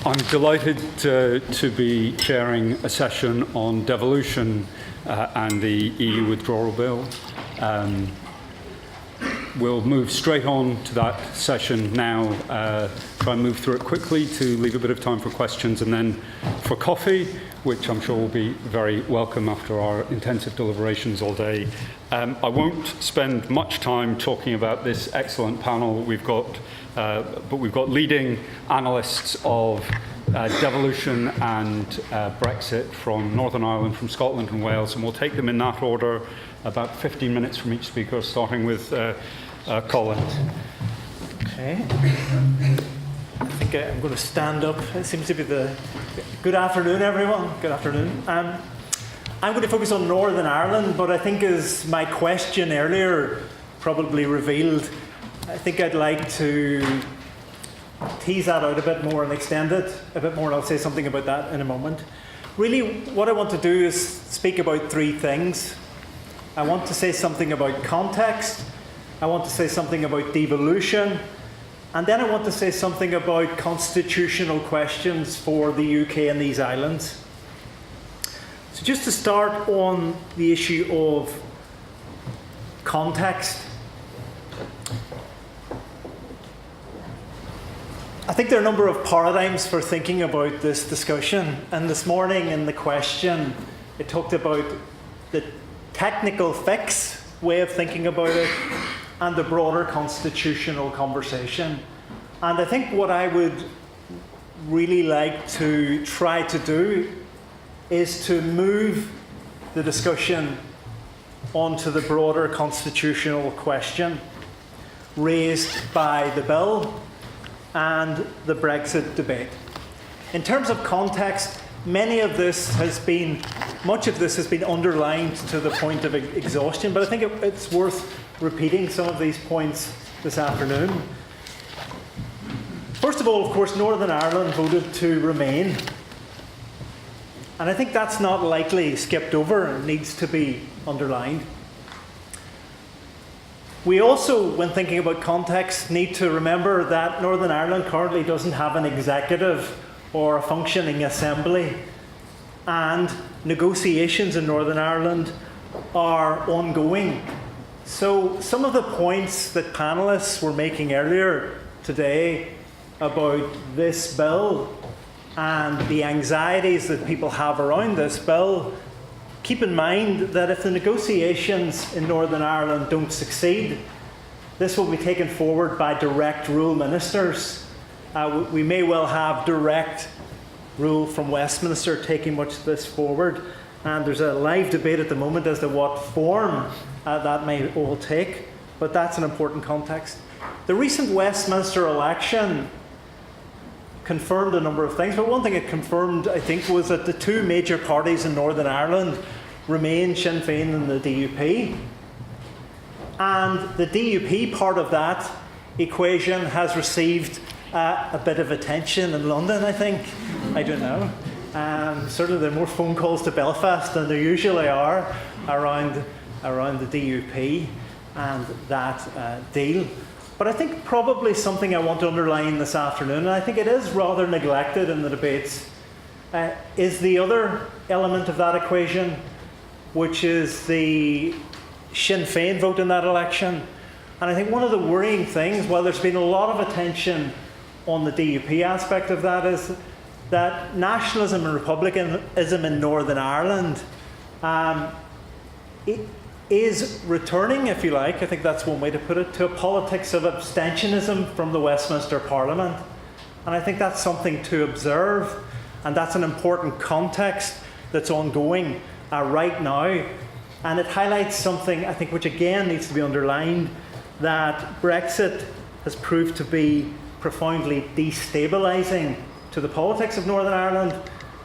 I'm delighted to be chairing a session on devolution and the EU withdrawal bill. We'll move straight on to that session now, try and move through it quickly to leave a bit of time for questions and then for coffee, which I'm sure will be very welcome after our intensive deliberations all day. I won't spend much time talking about this excellent panel we've got, but we've got leading analysts of devolution and Brexit from Northern Ireland, from Scotland and Wales, and we'll take them in that order, about 15 minutes from each speaker, starting with Colin. Okay. I think I'm going to stand up. It seems to be the... Good afternoon, everyone. Good afternoon. I'm going to focus on Northern Ireland, but I think as my question earlier probably revealed, I think I'd like to tease that out a bit more and extend it a bit more, and I'll say something about that in a moment. Really, what I want to do is speak about three things. I want to say something about context, I want to say something about devolution, and then I want to say something about constitutional questions for the UK and these islands. So just to start on the issue of context, I think there are a number of paradigms for thinking about this discussion, and this morning in the question it talked about the technical fix way of thinking about it and the broader constitutional conversation. And I think what I would really like to try to do is to move the discussion onto the broader constitutional question raised by the bill and the Brexit debate. In terms of context, much of this has been underlined to the point of exhaustion, but I think it's worth repeating some of these points this afternoon. First of all, of course, Northern Ireland voted to remain, and I think that's not lightly skipped over and needs to be underlined. We also, when thinking about context, need to remember that Northern Ireland currently doesn't have an executive or a functioning assembly, and negotiations in Northern Ireland are ongoing. So some of the points that panellists were making earlier today about this bill and the anxieties that people have around this bill, keep in mind that if the negotiations in Northern Ireland don't succeed, this will be taken forward by direct rule ministers. We may well have direct rule from Westminster taking much of this forward, and there's a live debate at the moment as to what form that may all take, but that's an important context. The recent Westminster election confirmed a number of things, but one thing it confirmed, I think, was that the two major parties in Northern Ireland remain Sinn Féin and the DUP. And the DUP part of that equation has received a bit of attention in London, I think. I don't know. Certainly there are more phone calls to Belfast than there usually are around the DUP and that deal. But I think probably something I want to underline this afternoon, and I think it is rather neglected in the debates, is the other element of that equation, which is the Sinn Féin vote in that election. And I think one of the worrying things, while there's been a lot of attention on the DUP aspect of that, is that nationalism and republicanism in Northern Ireland is returning, if you like, I think that's one way to put it, to a politics of abstentionism from the Westminster Parliament. And I think that's something to observe, and that's an important context that's ongoing right now. And it highlights something, I think, which again needs to be underlined, that Brexit has proved to be profoundly destabilising to the politics of Northern Ireland,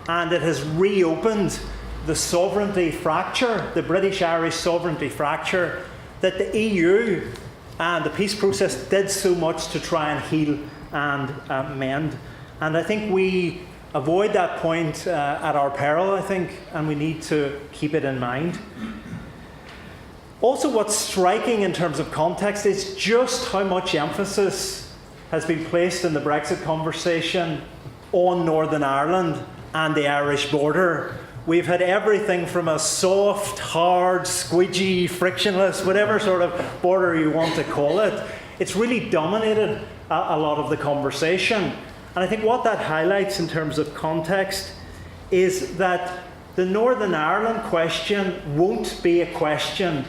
and it has reopened the sovereignty fracture, the British-Irish sovereignty fracture, that the EU and the peace process did so much to try and heal and mend. And I think we avoid that point at our peril, I think, and we need to keep it in mind. Also, what's striking in terms of context is just how much emphasis has been placed in the Brexit conversation on Northern Ireland and the Irish border. We've had everything from a soft, hard, squidgy, frictionless, whatever sort of border you want to call it. It's really dominated a lot of the conversation. And I think what that highlights in terms of context is that the Northern Ireland question won't be a question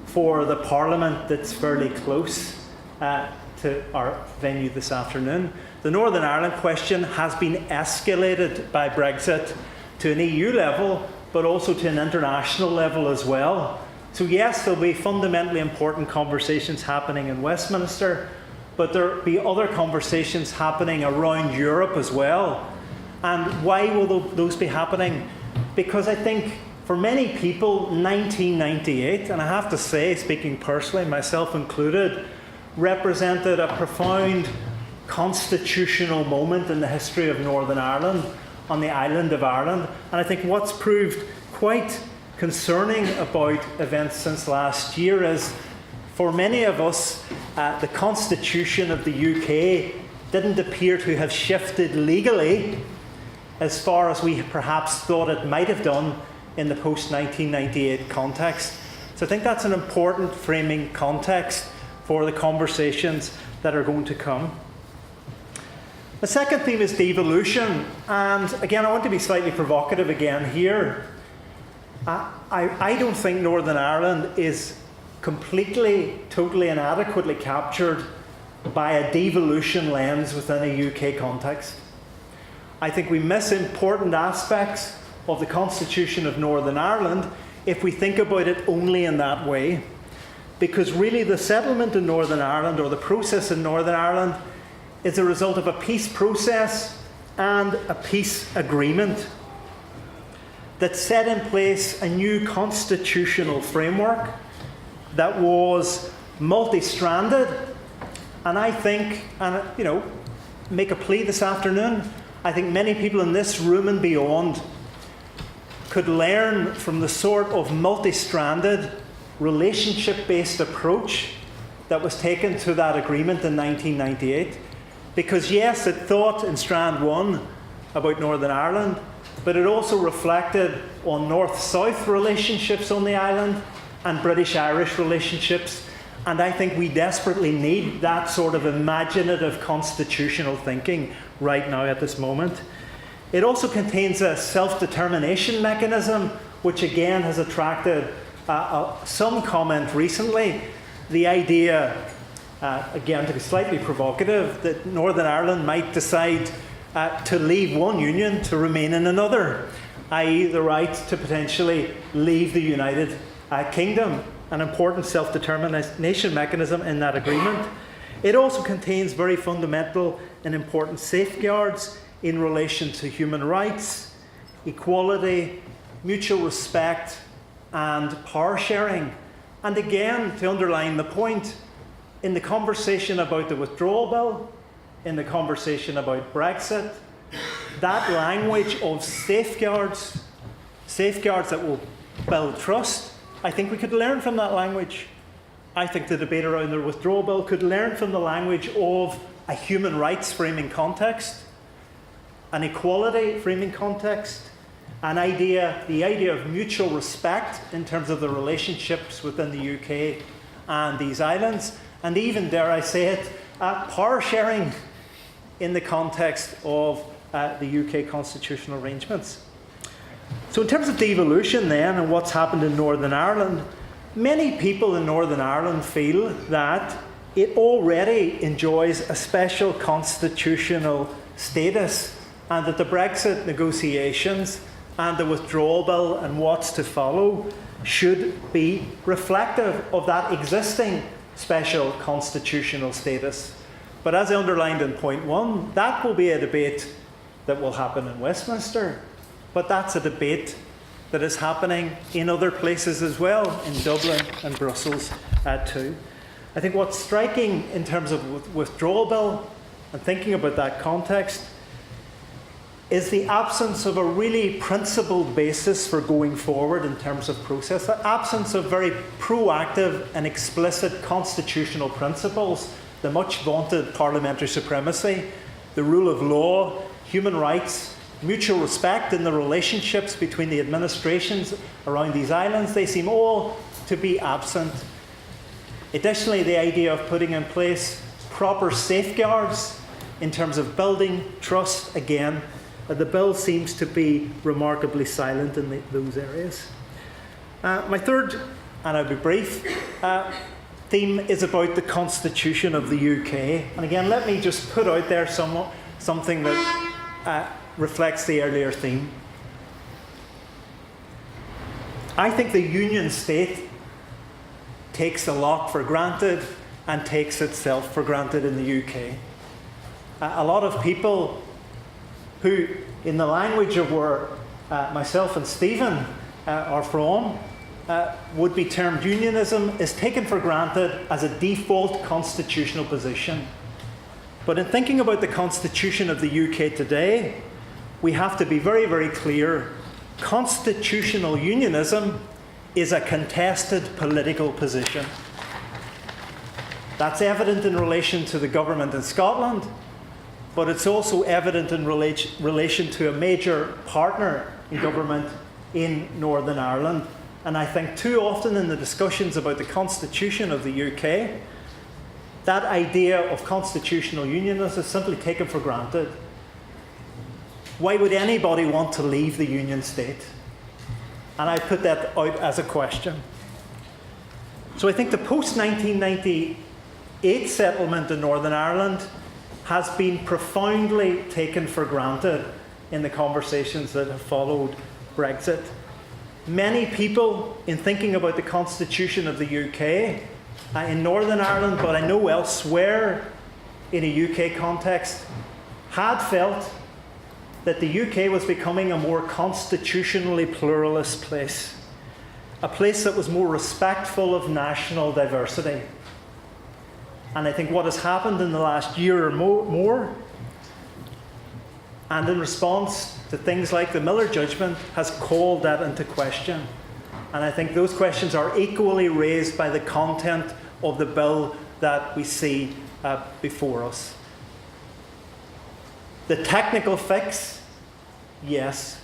for the Parliament that's fairly close to our venue this afternoon. The Northern Ireland question has been escalated by Brexit to an EU level, but also to an international level as well. So yes, there'll be fundamentally important conversations happening in Westminster, but there'll be other conversations happening around Europe as well. And why will those be happening? Because I think for many people, 1998, and I have to say, speaking personally, myself included, represented a profound constitutional moment in the history of Northern Ireland, on the island of Ireland. And I think what's proved quite concerning about events since last year is, for many of us, the constitution of the UK didn't appear to have shifted legally as far as we perhaps thought it might have done in the post-1998 context. So I think that's an important framing context for the conversations that are going to come. The second theme is devolution, and again, I want to be slightly provocative again here. I don't think Northern Ireland is completely, totally and adequately captured by a devolution lens within a UK context. I think we miss important aspects of the Constitution of Northern Ireland if we think about it only in that way. Because really the settlement in Northern Ireland, or the process in Northern Ireland, is a result of a peace process and a peace agreement that set in place a new constitutional framework that was multi-stranded. And I think, and make a plea this afternoon, I think many people in this room and beyond could learn from the sort of multi-stranded, relationship-based approach that was taken to that agreement in 1998. Because yes, it thought in Strand 1 about Northern Ireland, but it also reflected on North-South relationships on the island and British-Irish relationships. And I think we desperately need that sort of imaginative constitutional thinking right now at this moment. It also contains a self-determination mechanism, which again has attracted some comment recently. The idea, again to be slightly provocative, that Northern Ireland might decide to leave one union to remain in another, i.e. the right to potentially leave the United Kingdom, an important self-determination mechanism in that agreement. It also contains very fundamental and important safeguards in relation to human rights, equality, mutual respect, and power sharing. And again, to underline the point, in the conversation about the Withdrawal Bill, in the conversation about Brexit, that language of safeguards that will build trust, I think we could learn from that language. I think the debate around the Withdrawal Bill could learn from the language of a human rights framing context, an equality framing context, the idea of mutual respect in terms of the relationships within the UK and these islands, and even, dare I say it, power sharing in the context of the UK constitutional arrangements. So in terms of devolution then, and what's happened in Northern Ireland, many people in Northern Ireland feel that it already enjoys a special constitutional status, and that the Brexit negotiations and the Withdrawal Bill and what's to follow should be reflective of that existing special constitutional status. But as I underlined in point 1, that will be a debate that will happen in Westminster, but that's a debate that is happening in other places as well, in Dublin and Brussels too. I think what's striking in terms of Withdrawal Bill, and thinking about that context, is the absence of a really principled basis for going forward in terms of process, the absence of very proactive and explicit constitutional principles, the much vaunted parliamentary supremacy, the rule of law, human rights, mutual respect in the relationships between the administrations around these islands, they seem all to be absent. Additionally, the idea of putting in place proper safeguards in terms of building trust, again, the bill seems to be remarkably silent in those areas. My third, and I'll be brief, theme is about the Constitution of the UK. And again, let me just put out there something that reflects the earlier theme. I think the Union State takes a lot for granted and takes itself for granted in the UK. A lot of people who, in the language of where myself and Stephen are from, would be termed unionism, is taken for granted as a default constitutional position. But in thinking about the Constitution of the UK today, we have to be very, very clear. Constitutional unionism is a contested political position. That's evident in relation to the government in Scotland, but it's also evident in relation to a major partner in government in Northern Ireland. And I think too often in the discussions about the Constitution of the UK, that idea of constitutional unionism is simply taken for granted. Why would anybody want to leave the Union State? And I put that out as a question. So I think the post-1998 settlement in Northern Ireland has been profoundly taken for granted in the conversations that have followed Brexit. Many people, in thinking about the Constitution of the UK, in Northern Ireland, but I know elsewhere in a UK context, had felt that the UK was becoming a more constitutionally pluralist place, a place that was more respectful of national diversity. And I think what has happened in the last year or more, and in response to things like the Miller judgment, has called that into question. And I think those questions are equally raised by the content of the bill that we see before us. The technical fix, yes,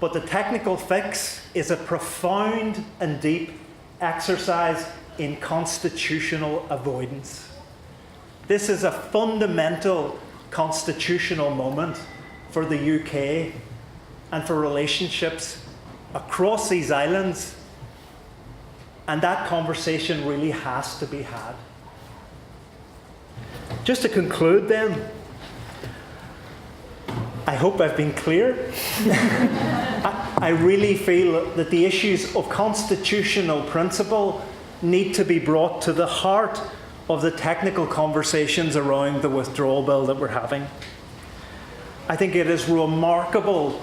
but the technical fix is a profound and deep exercise in constitutional avoidance. This is a fundamental constitutional moment for the UK and for relationships across these islands, and that conversation really has to be had. Just to conclude then, I hope I've been clear. I really feel that the issues of constitutional principle need to be brought to the heart of the technical conversations around the withdrawal bill that we're having. I think it is remarkable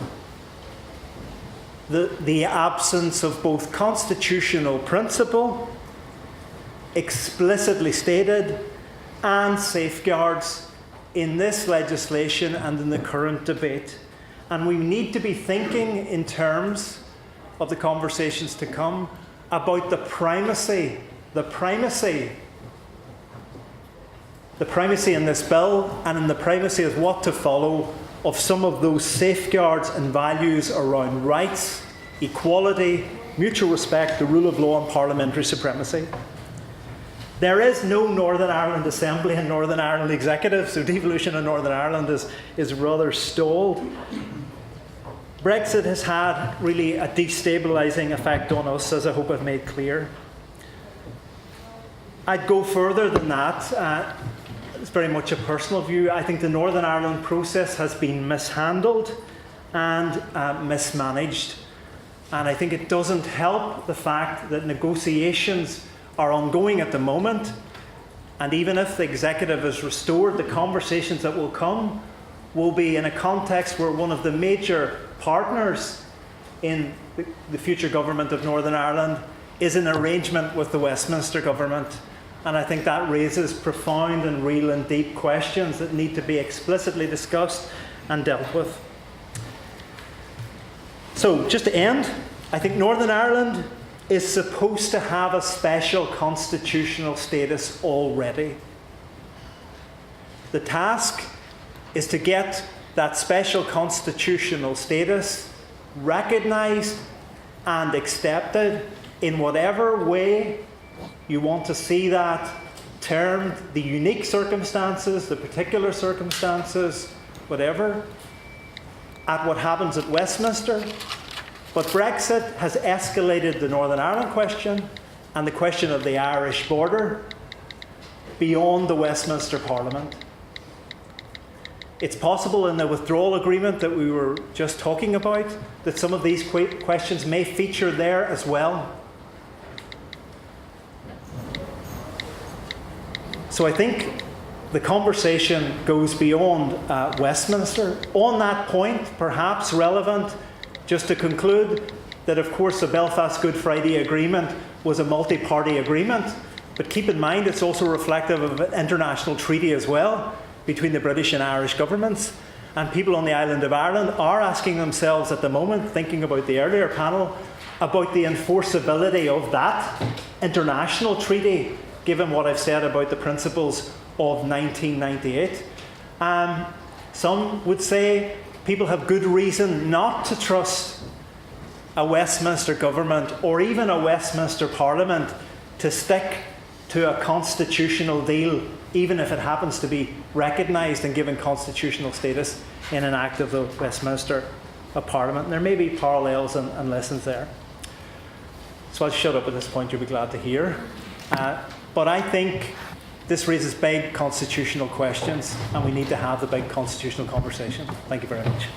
the absence of both constitutional principle, explicitly stated, and safeguards in this legislation and in the current debate. And we need to be thinking in terms of the conversations to come about the primacy in this bill and in the primacy of what to follow of some of those safeguards and values around rights, equality, mutual respect, the rule of law and parliamentary supremacy. There is no Northern Ireland Assembly and Northern Ireland Executive, so devolution in Northern Ireland is rather stalled. Brexit has had really a destabilising effect on us, as I hope I've made clear. I'd go further than that. It's very much a personal view. I think the Northern Ireland process has been mishandled and mismanaged. And I think it doesn't help the fact that negotiations are ongoing at the moment. And even if the executive is restored, the conversations that will come will be in a context where one of the major partners in the future government of Northern Ireland is an arrangement with the Westminster government. And I think that raises profound and real and deep questions that need to be explicitly discussed and dealt with. So, just to end, I think Northern Ireland is supposed to have a special constitutional status already. The task is to get that special constitutional status recognised and accepted in whatever way you want to see that termed, the unique circumstances, the particular circumstances, whatever, at what happens at Westminster. But Brexit has escalated the Northern Ireland question and the question of the Irish border beyond the Westminster Parliament. It's possible in the withdrawal agreement that we were just talking about that some of these questions may feature there as well. So I think the conversation goes beyond Westminster. On that point, perhaps relevant, just to conclude, that of course the Belfast Good Friday Agreement was a multi-party agreement, but keep in mind it's also reflective of an international treaty as well between the British and Irish governments. And people on the island of Ireland are asking themselves at the moment, thinking about the earlier panel, about the enforceability of that international treaty, given what I've said about the principles of 1998. Some would say people have good reason not to trust a Westminster government or even a Westminster Parliament to stick to a constitutional deal, even if it happens to be recognised and given constitutional status in an act of the Westminster Parliament. And there may be parallels and lessons there. So I'll shut up at this point, you'll be glad to hear. But I think this raises big constitutional questions, and we need to have the big constitutional conversation. Thank you very much.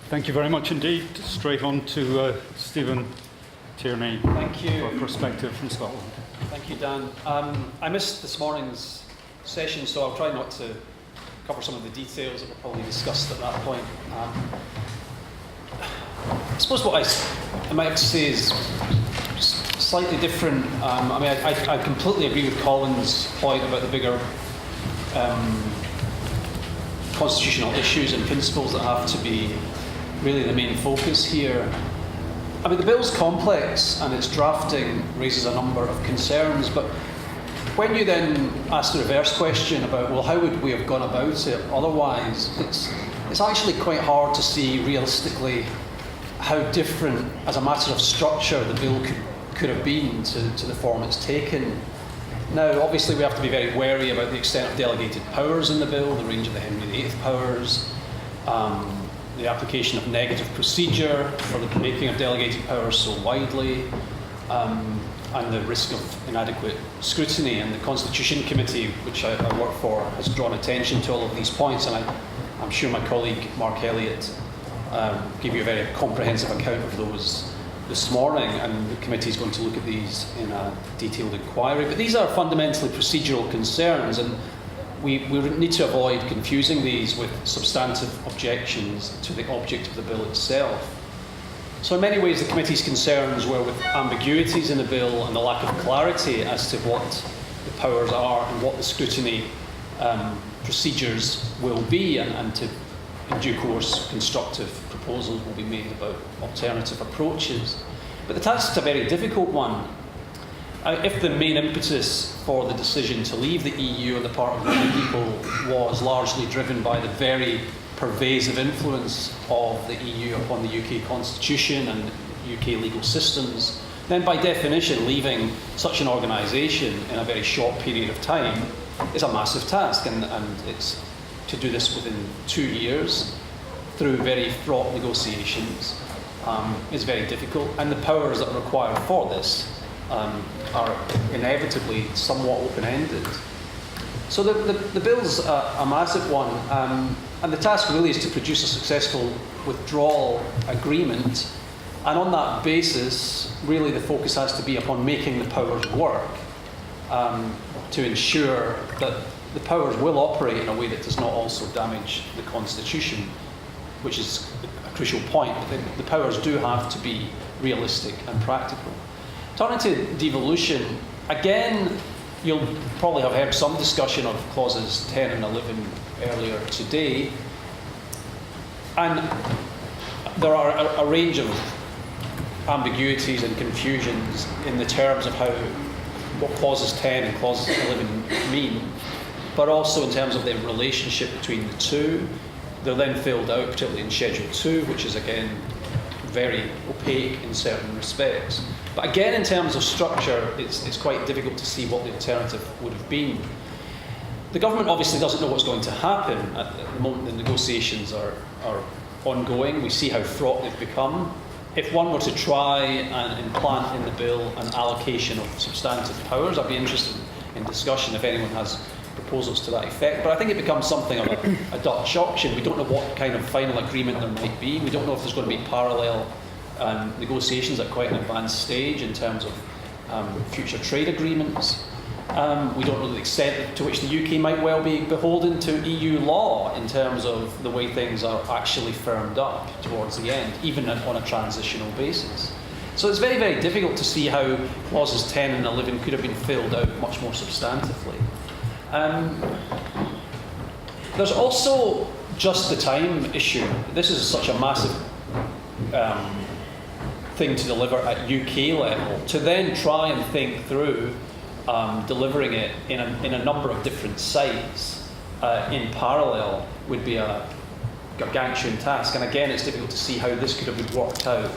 Thank you very much indeed. Straight on to Stephen Tierney. Thank you. For a perspective from Scotland. Thank you, Dan. I missed this morning's session, so I'll try not to cover some of the details that were probably discussed at that point. I suppose what I might have to say is slightly different. I completely agree with Colin's point about the bigger constitutional issues and principles that have to be really the main focus here. I mean, the bill's complex and its drafting raises a number of concerns, but when you then ask the reverse question about, well, how would we have gone about it otherwise, it's actually quite hard to see realistically how different, as a matter of structure, the bill could have been to the form it's taken. Now, obviously, we have to be very wary about the extent of delegated powers in the bill, the range of the Henry VIII powers, the application of negative procedure for the making of delegated powers so widely, and the risk of inadequate scrutiny. And the Constitution Committee, which I work for, has drawn attention to all of these points, and I'm sure my colleague Mark Elliott gave you a very comprehensive account of those this morning, and the committee is going to look at these in a detailed inquiry. But these are fundamentally procedural concerns, and we need to avoid confusing these with substantive objections to the object of the bill itself. So in many ways, the committee's concerns were with ambiguities in the bill and the lack of clarity as to what the powers are and what the scrutiny procedures will be, and to, in due course, constructive proposals will be made about alternative approaches. But the task is a very difficult one. If the main impetus for the decision to leave the EU on the part of many people was largely driven by the very pervasive influence of the EU upon the UK Constitution and UK legal systems, then by definition leaving such an organisation in a very short period of time is a massive task, and it's to do this within 2 years through very fraught negotiations is very difficult, and the powers that are required for this are inevitably somewhat open-ended. So the bill's a massive one, and the task really is to produce a successful withdrawal agreement, and on that basis, really the focus has to be upon making the powers work to ensure that the powers will operate in a way that does not also damage the Constitution, which is a crucial point. The powers do have to be realistic and practical. Turning to devolution, again, you'll probably have heard some discussion of clauses 10 and 11 earlier today. And there are a range of ambiguities and confusions in the terms of what clauses 10 and clauses 11 mean, but also in terms of the relationship between the two. They're then filled out, particularly in Schedule 2, which is again very opaque in certain respects. But again, in terms of structure, it's quite difficult to see what the alternative would have been. The government obviously doesn't know what's going to happen. At the moment the negotiations are ongoing. We see how fraught they've become. If one were to try and implant in the bill an allocation of substantive powers, I'd be interested in discussion if anyone has proposals to that effect. But I think it becomes something of a Dutch auction. We don't know what kind of final agreement there might be. We don't know if there's going to be parallel negotiations at quite an advanced stage in terms of future trade agreements. We don't know the extent to which the UK might well be beholden to EU law in terms of the way things are actually firmed up towards the end, even on a transitional basis. So it's very, very difficult to see how clauses 10 and 11 could have been filled out much more substantively. There's also just the time issue. This is such a massive thing to deliver at UK level. To then try and think through delivering it in a number of different sites in parallel would be a gargantuan task. And again, it's difficult to see how this could have been worked out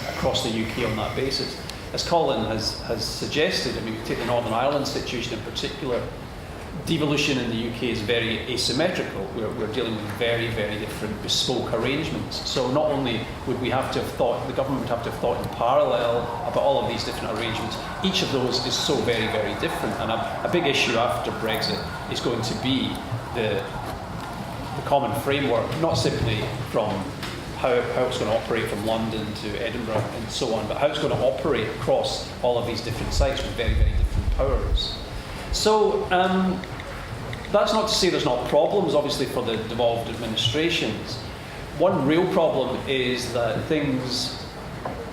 across the UK on that basis. As Colin has suggested, I mean, we take the Northern Ireland situation in particular, devolution in the UK is very asymmetrical. We're dealing with very, very different bespoke arrangements. So not only would we have to have thought, the government would have to have thought in parallel about all of these different arrangements, each of those is so very, very different. And a big issue after Brexit is going to be the common framework, not simply from how it's going to operate from London to Edinburgh and so on, but how it's going to operate across all of these different sites with very, very different powers. So that's not to say there's not problems, obviously, for the devolved administrations. One real problem is that things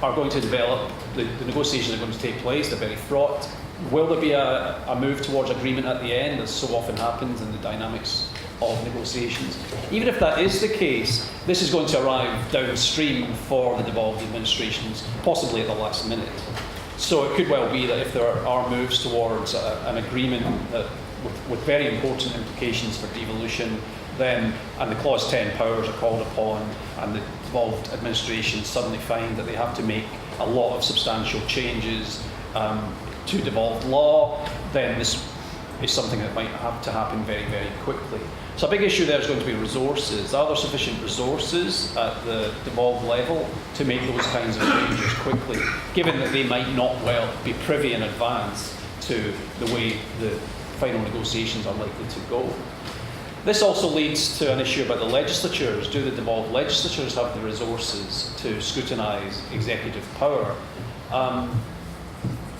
are going to develop, the negotiations are going to take place, they're very fraught. Will there be a move towards agreement at the end, as so often happens in the dynamics of negotiations? Even if that is the case, this is going to arrive downstream for the devolved administrations, possibly at the last minute. So it could well be that if there are moves towards an agreement that, with very important implications for devolution, then, and the Clause 10 powers are called upon, and the devolved administrations suddenly find that they have to make a lot of substantial changes to devolved law, then this is something that might have to happen very, very quickly. So a big issue there is going to be resources. Are there sufficient resources at the devolved level to make those kinds of changes quickly, given that they might not well be privy in advance to the way the final negotiations are likely to go? This also leads to an issue about the legislatures. Do the devolved legislatures have the resources to scrutinise executive power?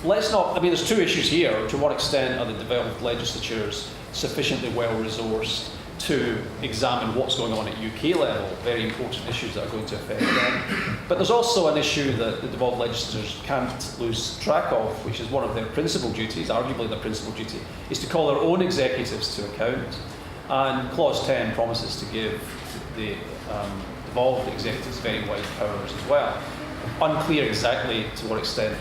There's two issues here. To what extent are the devolved legislatures sufficiently well resourced to examine what's going on at UK level? Very important issues that are going to affect them. But there's also an issue that the devolved legislatures can't lose track of, which is one of their principal duties, arguably their principal duty, is to call their own executives to account. And Clause 10 promises to give the devolved executives very wide powers as well. Unclear exactly to what extent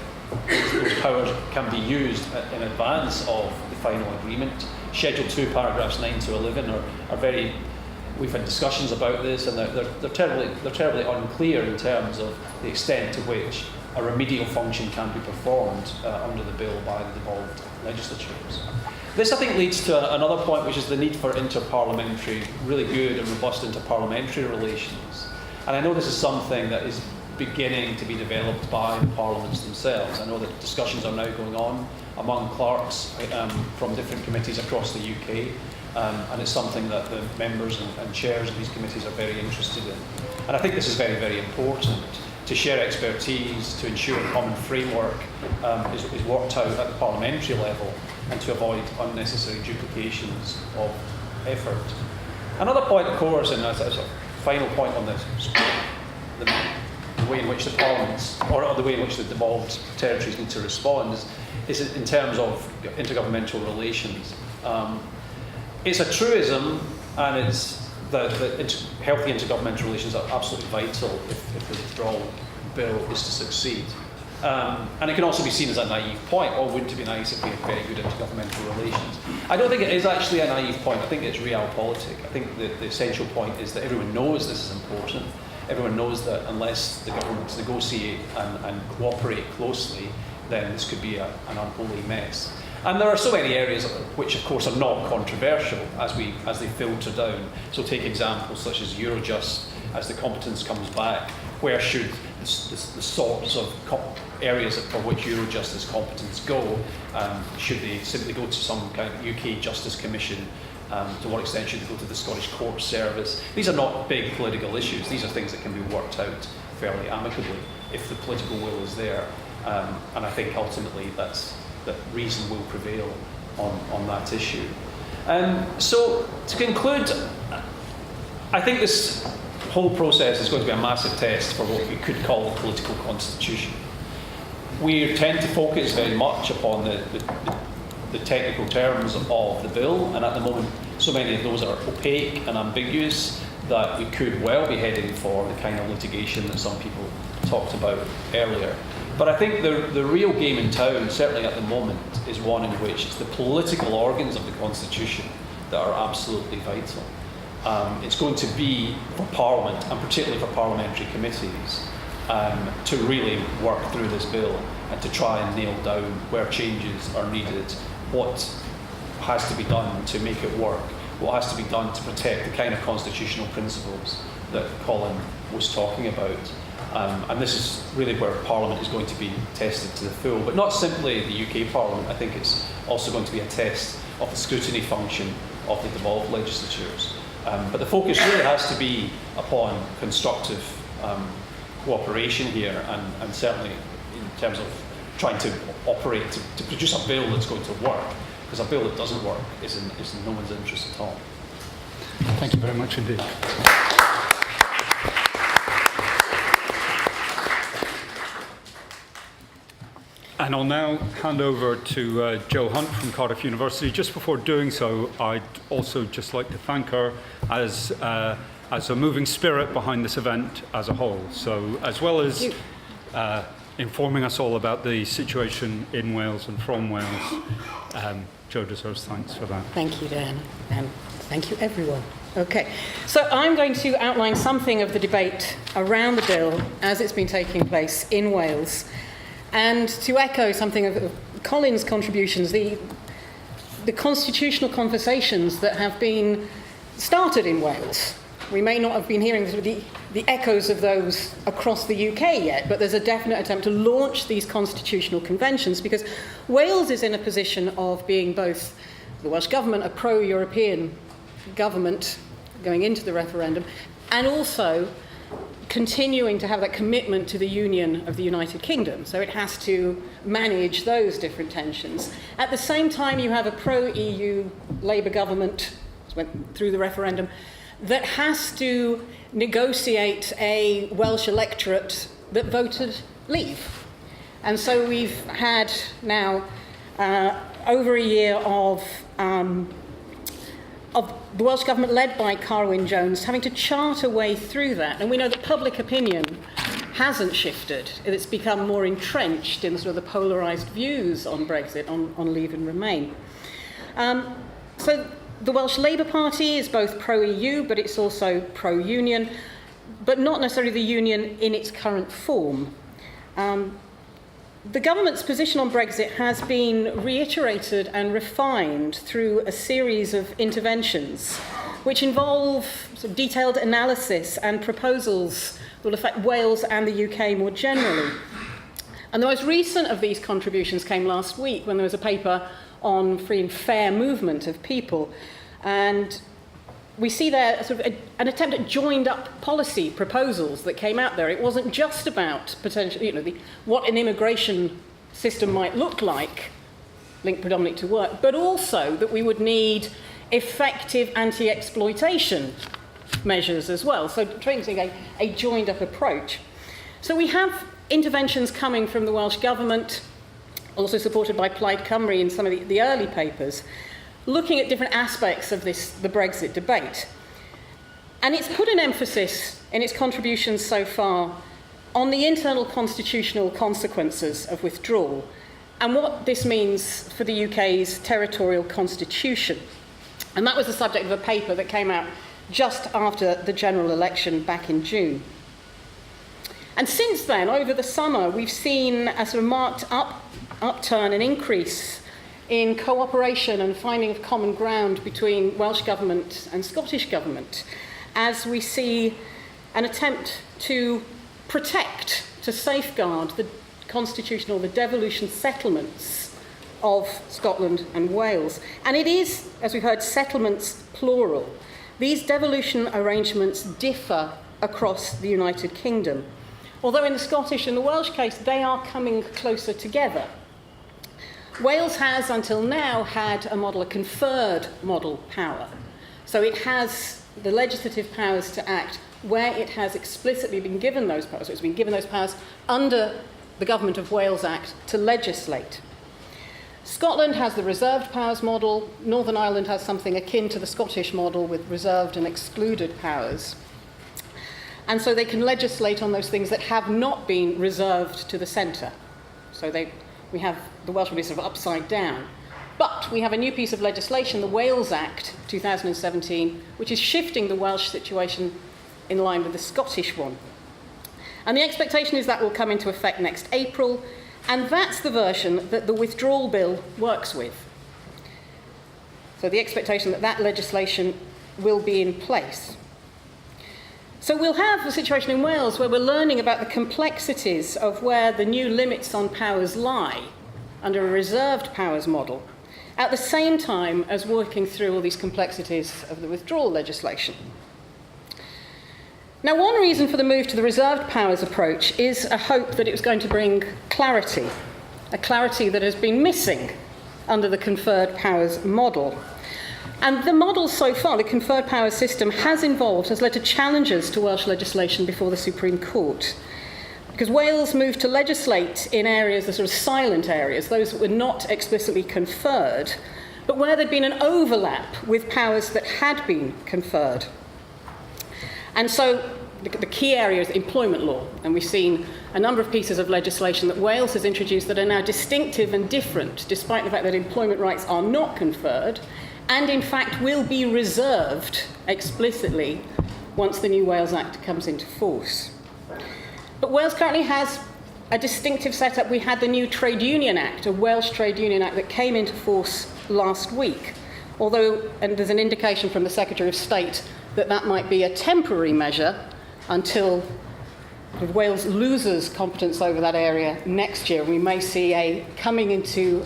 those powers can be used in advance of the final agreement. Schedule 2, paragraphs 9 to 11 are very, we've had discussions about this, and they're terribly unclear in terms of the extent to which a remedial function can be performed under the bill by the devolved legislatures. This, I think, leads to another point, which is the need for interparliamentary, really good and robust interparliamentary relations. And I know this is something that is beginning to be developed by the parliaments themselves. I know that discussions are now going on among clerks from different committees across the UK, and it's something that the members and chairs of these committees are very interested in. And I think this is very, very important, to share expertise, to ensure a common framework is worked out at the parliamentary level, and to avoid unnecessary duplications of effort. Another point, of course, and as a final point on this, the way in which the parliaments, or the way in which the devolved territories need to respond is in terms of intergovernmental relations. It's a truism, and it's that healthy intergovernmental relations are absolutely vital if the withdrawal bill is to succeed. And it can also be seen as a naive point. Oh, wouldn't it be nice if we had very good intergovernmental relations? I don't think it is actually a naive point. I think it's realpolitik. I think the essential point is that everyone knows this is important. Everyone knows that unless the governments negotiate and cooperate closely, then this could be an unholy mess. And there are so many areas which, of course, are not controversial as they filter down. So take examples such as Eurojust, as the competence comes back. Where should the sorts of areas for which Eurojust's competence go? Should they simply go to some kind of UK Justice Commission? To what extent should they go to the Scottish Court Service? These are not big political issues. These are things that can be worked out fairly amicably if the political will is there. And I think ultimately that reason will prevail on that issue. So to conclude, I think this whole process is going to be a massive test for what we could call the political constitution. We tend to focus very much upon the technical terms of the bill, and at the moment so many of those are opaque and ambiguous that we could well be heading for the kind of litigation that some people talked about earlier. But I think the real game in town, certainly at the moment, is one in which it's the political organs of the Constitution that are absolutely vital. It's going to be for Parliament, and particularly for parliamentary committees, to really work through this bill and to try and nail down where changes are needed, what has to be done to make it work, what has to be done to protect the kind of constitutional principles that Colin was talking about. And this is really where Parliament is going to be tested to the full, but not simply the UK Parliament. I think it's also going to be a test of the scrutiny function of the devolved legislatures. But the focus really has to be upon constructive cooperation here, and certainly in terms of trying to operate to produce a bill that's going to work, because a bill that doesn't work is in no one's interest at all. Thank you very much indeed. And I'll now hand over to Jo Hunt from Cardiff University. Just before doing so, I'd also just like to thank her as a moving spirit behind this event as a whole. So as well as informing us all about the situation in Wales and from Wales, Jo deserves thanks for that. Thank you, Dan, and thank you, everyone. Okay, so I'm going to outline something of the debate around the bill as it's been taking place in Wales, and to echo something of Colin's contributions, the constitutional conversations that have been started in Wales. We may not have been hearing the echoes of those across the UK yet, but there's a definite attempt to launch these constitutional conventions, because Wales is in a position of being both the Welsh Government, a pro-European government going into the referendum, and also continuing to have that commitment to the Union of the United Kingdom. So it has to manage those different tensions. At the same time, you have a pro-EU Labour government, went through the referendum, that has to negotiate a Welsh electorate that voted Leave. And so we've had now over a year of the Welsh Government, led by Carwyn Jones, having to chart a way through that. And we know that public opinion hasn't shifted. It's become more entrenched in sort of the polarised views on Brexit, on Leave and Remain. So the Welsh Labour Party is both pro-EU, but it's also pro-union, but not necessarily the union in its current form. The government's position on Brexit has been reiterated and refined through a series of interventions which involve sort of detailed analysis and proposals that will affect Wales and the UK more generally. And the most recent of these contributions came last week when there was a paper on free and fair movement of people. And we see there sort of an attempt at joined-up policy proposals that came out there. It wasn't just about potentially, what an immigration system might look like, linked predominantly to work, but also that we would need effective anti-exploitation measures as well. So trying to take a joined-up approach. So we have interventions coming from the Welsh Government, also supported by Plaid Cymru in some of the early papers, looking at different aspects of the Brexit debate. And it's put an emphasis in its contributions so far on the internal constitutional consequences of withdrawal and what this means for the UK's territorial constitution. And that was the subject of a paper that came out just after the general election back in June. And since then, over the summer, we've seen a sort of marked upturn and increase in cooperation and finding of common ground between Welsh Government and Scottish Government, as we see an attempt to protect, to safeguard the constitutional, the devolution settlements of Scotland and Wales. And it is, as we've heard, settlements plural. These devolution arrangements differ across the United Kingdom, although in the Scottish and the Welsh case, they are coming closer together. Wales has, until now, had a model, a conferred model power. So it has the legislative powers to act where it has explicitly been given those powers. So it's been given those powers under the Government of Wales Act to legislate. Scotland has the reserved powers model. Northern Ireland has something akin to the Scottish model with reserved and excluded powers. And so they can legislate on those things that have not been reserved to the centre. So we have the Welsh will be sort of upside down. But we have a new piece of legislation, the Wales Act 2017, which is shifting the Welsh situation in line with the Scottish one. And the expectation is that will come into effect next April, and that's the version that the withdrawal bill works with. So the expectation that that legislation will be in place. So we'll have a situation in Wales where we're learning about the complexities of where the new limits on powers lie under a reserved powers model, at the same time as working through all these complexities of the withdrawal legislation. Now, one reason for the move to the reserved powers approach is a hope that it was going to bring clarity, a clarity that has been missing under the conferred powers model. And the model so far, the conferred powers system, has led to challenges to Welsh legislation before the Supreme Court. Because Wales moved to legislate in areas, the sort of silent areas, those that were not explicitly conferred, but where there'd been an overlap with powers that had been conferred. And so the key area is employment law, and we've seen a number of pieces of legislation that Wales has introduced that are now distinctive and different, despite the fact that employment rights are not conferred, and in fact will be reserved explicitly once the new Wales Act comes into force. But Wales currently has a distinctive setup. We had the new Trade Union Act, a Welsh Trade Union Act that came into force last week, although, and there's an indication from the Secretary of State that might be a temporary measure until Wales loses competence over that area next year. We may see a coming into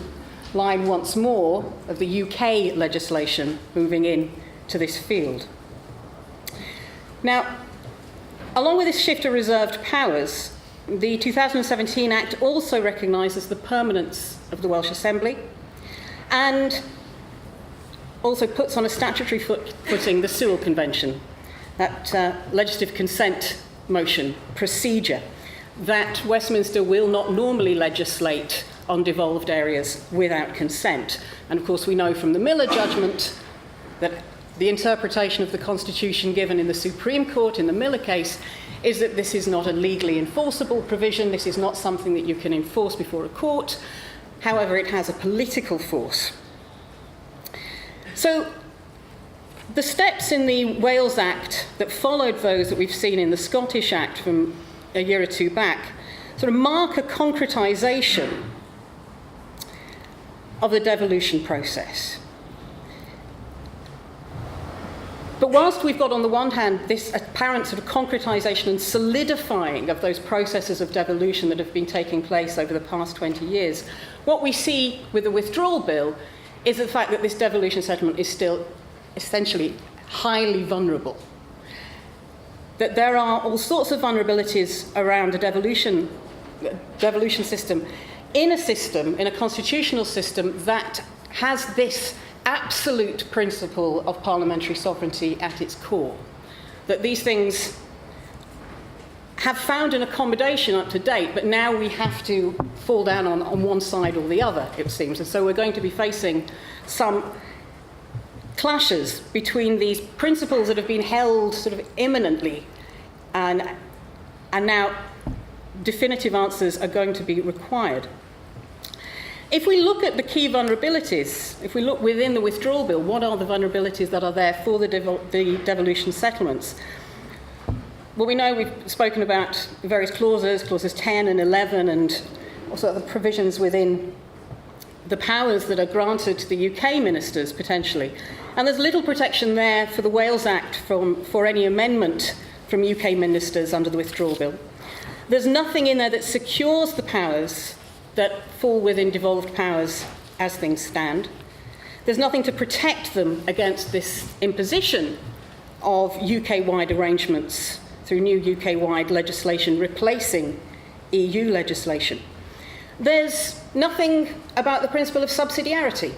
line once more of the UK legislation moving in to this field. Now, along with this shift to reserved powers, the 2017 Act also recognises the permanence of the Welsh Assembly and also puts on a statutory footing the Sewell Convention, that legislative consent motion procedure that Westminster will not normally legislate on devolved areas without consent. And of course we know from the Miller judgment that the interpretation of the Constitution given in the Supreme Court in the Miller case is that this is not a legally enforceable provision, this is not something that you can enforce before a court, however it has a political force. So the steps in the Wales Act that followed those that we've seen in the Scottish Act from a year or two back sort of mark a concretisation of the devolution process. But whilst we've got on the one hand this apparent sort of concretisation and solidifying of those processes of devolution that have been taking place over the past 20 years, what we see with the withdrawal bill is the fact that this devolution settlement is still essentially highly vulnerable. That there are all sorts of vulnerabilities around a devolution system, in a constitutional system that has this absolute principle of parliamentary sovereignty at its core. That these things have found an accommodation up to date, but now we have to fall down on one side or the other, it seems. And so we're going to be facing some clashes between these principles that have been held sort of imminently and now definitive answers are going to be required. If we look at the key vulnerabilities, if we look within the withdrawal bill, what are the vulnerabilities that are there for the devolution settlements? Well, we know we've spoken about various clauses 10 and 11, and also the provisions within the powers that are granted to the UK ministers, potentially. And there's little protection there for the Wales Act for any amendment from UK ministers under the withdrawal bill. There's nothing in there that secures the powers that fall within devolved powers as things stand. There's nothing to protect them against this imposition of UK-wide arrangements through new UK-wide legislation replacing EU legislation. There's nothing about the principle of subsidiarity.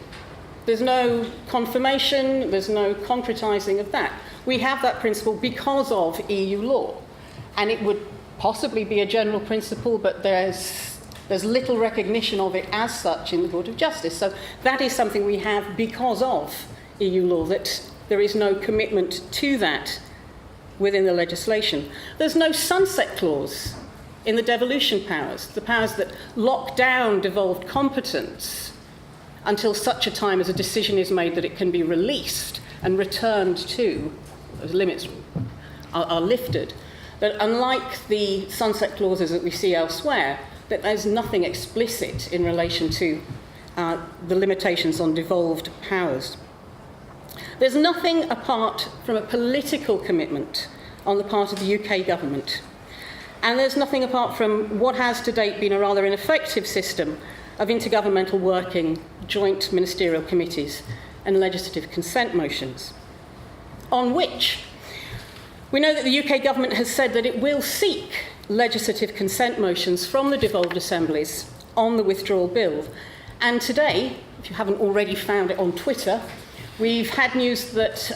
There's no confirmation, there's no concretising of that. We have that principle because of EU law, and it would possibly be a general principle, but there's little recognition of it as such in the Court of Justice. So that is something we have because of EU law, that there is no commitment to that within the legislation. There's no sunset clause in the devolution powers, the powers that lock down devolved competence until such a time as a decision is made that it can be released and returned to, those limits are lifted. That unlike the sunset clauses that we see elsewhere, that there's nothing explicit in relation to the limitations on devolved powers. There's nothing apart from a political commitment on the part of the UK government. And there's nothing apart from what has to date been a rather ineffective system of intergovernmental working, joint ministerial committees and legislative consent motions, on which we know that the UK government has said that it will seek legislative consent motions from the devolved assemblies on the withdrawal bill. And today, if you haven't already found it on Twitter, we've had news that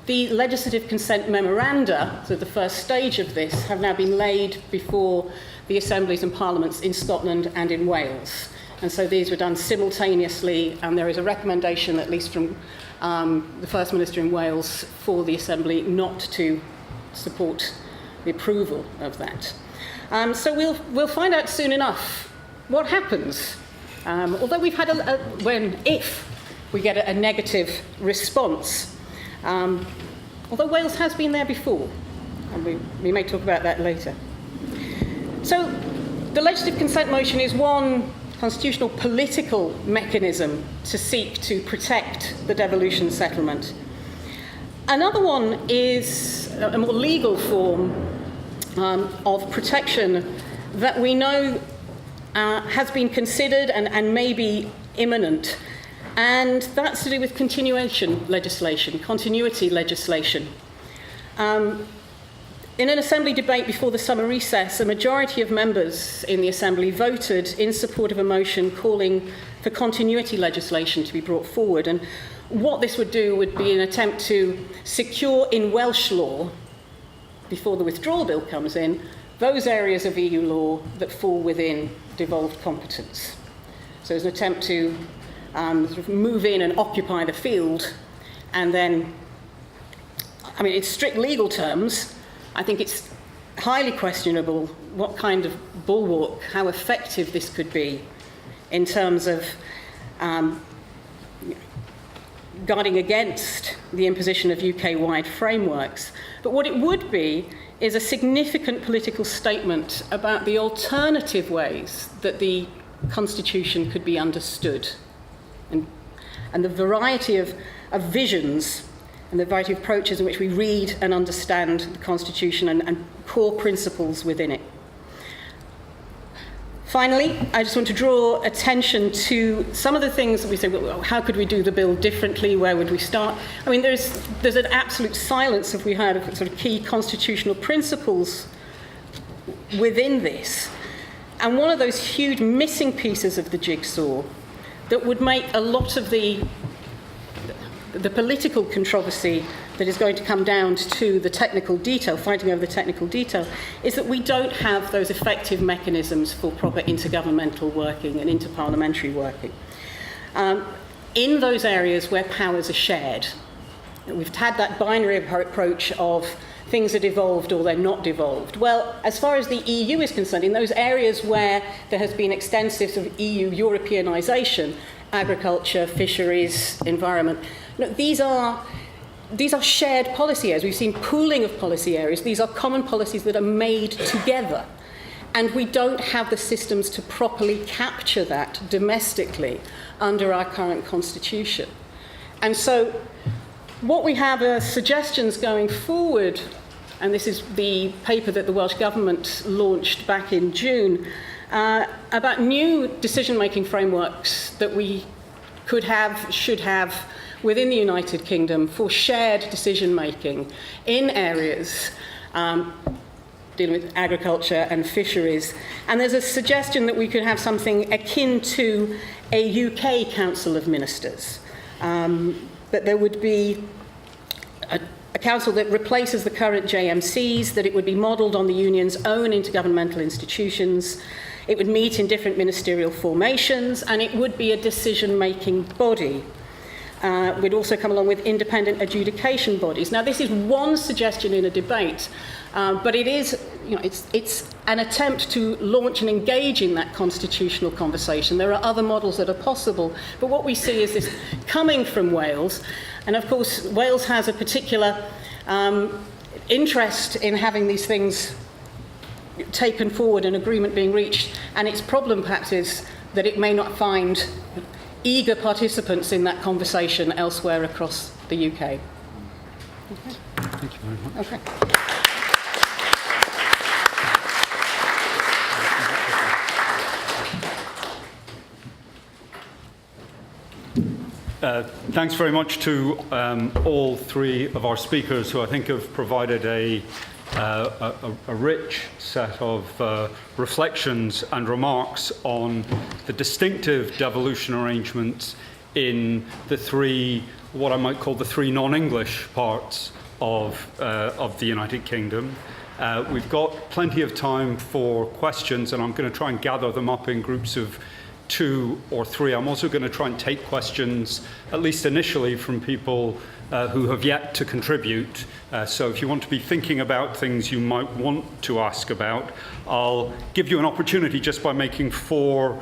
the legislative consent memoranda, so the first stage of this, have now been laid before the assemblies and parliaments in Scotland and in Wales. And so these were done simultaneously, and there is a recommendation, at least from the First Minister in Wales, for the Assembly not to support the approval of that. So we'll find out soon enough what happens. Although we've had if we get a negative response. Although Wales has been there before, and we may talk about that later. So the legislative consent motion is one constitutional political mechanism to seek to protect the devolution settlement. Another one is a more legal form of protection that we know has been considered and may be imminent. And that's to do with continuity legislation. In an Assembly debate before the summer recess, a majority of members in the Assembly voted in support of a motion calling for continuity legislation to be brought forward. And what this would do would be an attempt to secure in Welsh law, before the withdrawal bill comes in, those areas of EU law that fall within devolved competence. So it's an attempt to sort of move in and occupy the field, and then, I mean, in strict legal terms, I think it's highly questionable what kind of bulwark, how effective this could be in terms of guarding against the imposition of UK-wide frameworks. But what it would be is a significant political statement about the alternative ways that the Constitution could be understood, and the variety of visions and the variety of approaches in which we read and understand the Constitution and core principles within it. Finally, I just want to draw attention to some of the things that we say, well, how could we do the bill differently? Where would we start? I mean, there's an absolute silence, if we heard, of sort of key constitutional principles within this. And one of those huge missing pieces of the jigsaw that would make a lot of the political controversy that is going to come down to the technical detail, fighting over the technical detail, is that we don't have those effective mechanisms for proper intergovernmental working and interparliamentary working. In those areas where powers are shared, we've had that binary approach of things are devolved or they're not devolved? Well, as far as the EU is concerned, in those areas where there has been extensive sort of EU Europeanisation, agriculture, fisheries, environment, these are shared policy areas. We've seen pooling of policy areas. These are common policies that are made together. And we don't have the systems to properly capture that domestically under our current constitution. And so what we have are suggestions going forward, and this is the paper that the Welsh Government launched back in June, about new decision-making frameworks that we could have, should have, within the United Kingdom for shared decision-making in areas dealing with agriculture and fisheries. And there's a suggestion that we could have something akin to a UK Council of Ministers. That there would be a council that replaces the current JMCs, that it would be modelled on the Union's own intergovernmental institutions, it would meet in different ministerial formations, and it would be a decision-making body. We'd also come along with independent adjudication bodies. Now, this is one suggestion in a debate, but it is, it's an attempt to launch and engage in that constitutional conversation. There are other models that are possible, but what we see is this coming from Wales, and of course, Wales has a particular interest in having these things taken forward, an agreement being reached, and its problem perhaps is that it may not find eager participants in that conversation elsewhere across the UK. Okay. Thank you very much. Okay. Thanks very much to all three of our speakers, who I think have provided a rich set of reflections and remarks on the distinctive devolution arrangements in the three, what I might call the three non-English parts of the United Kingdom. We've got plenty of time for questions, and I'm going to try and gather them up in groups of 2 or 3. I'm also going to try and take questions, at least initially, from people who have yet to contribute. So if you want to be thinking about things you might want to ask about, I'll give you an opportunity just by making 4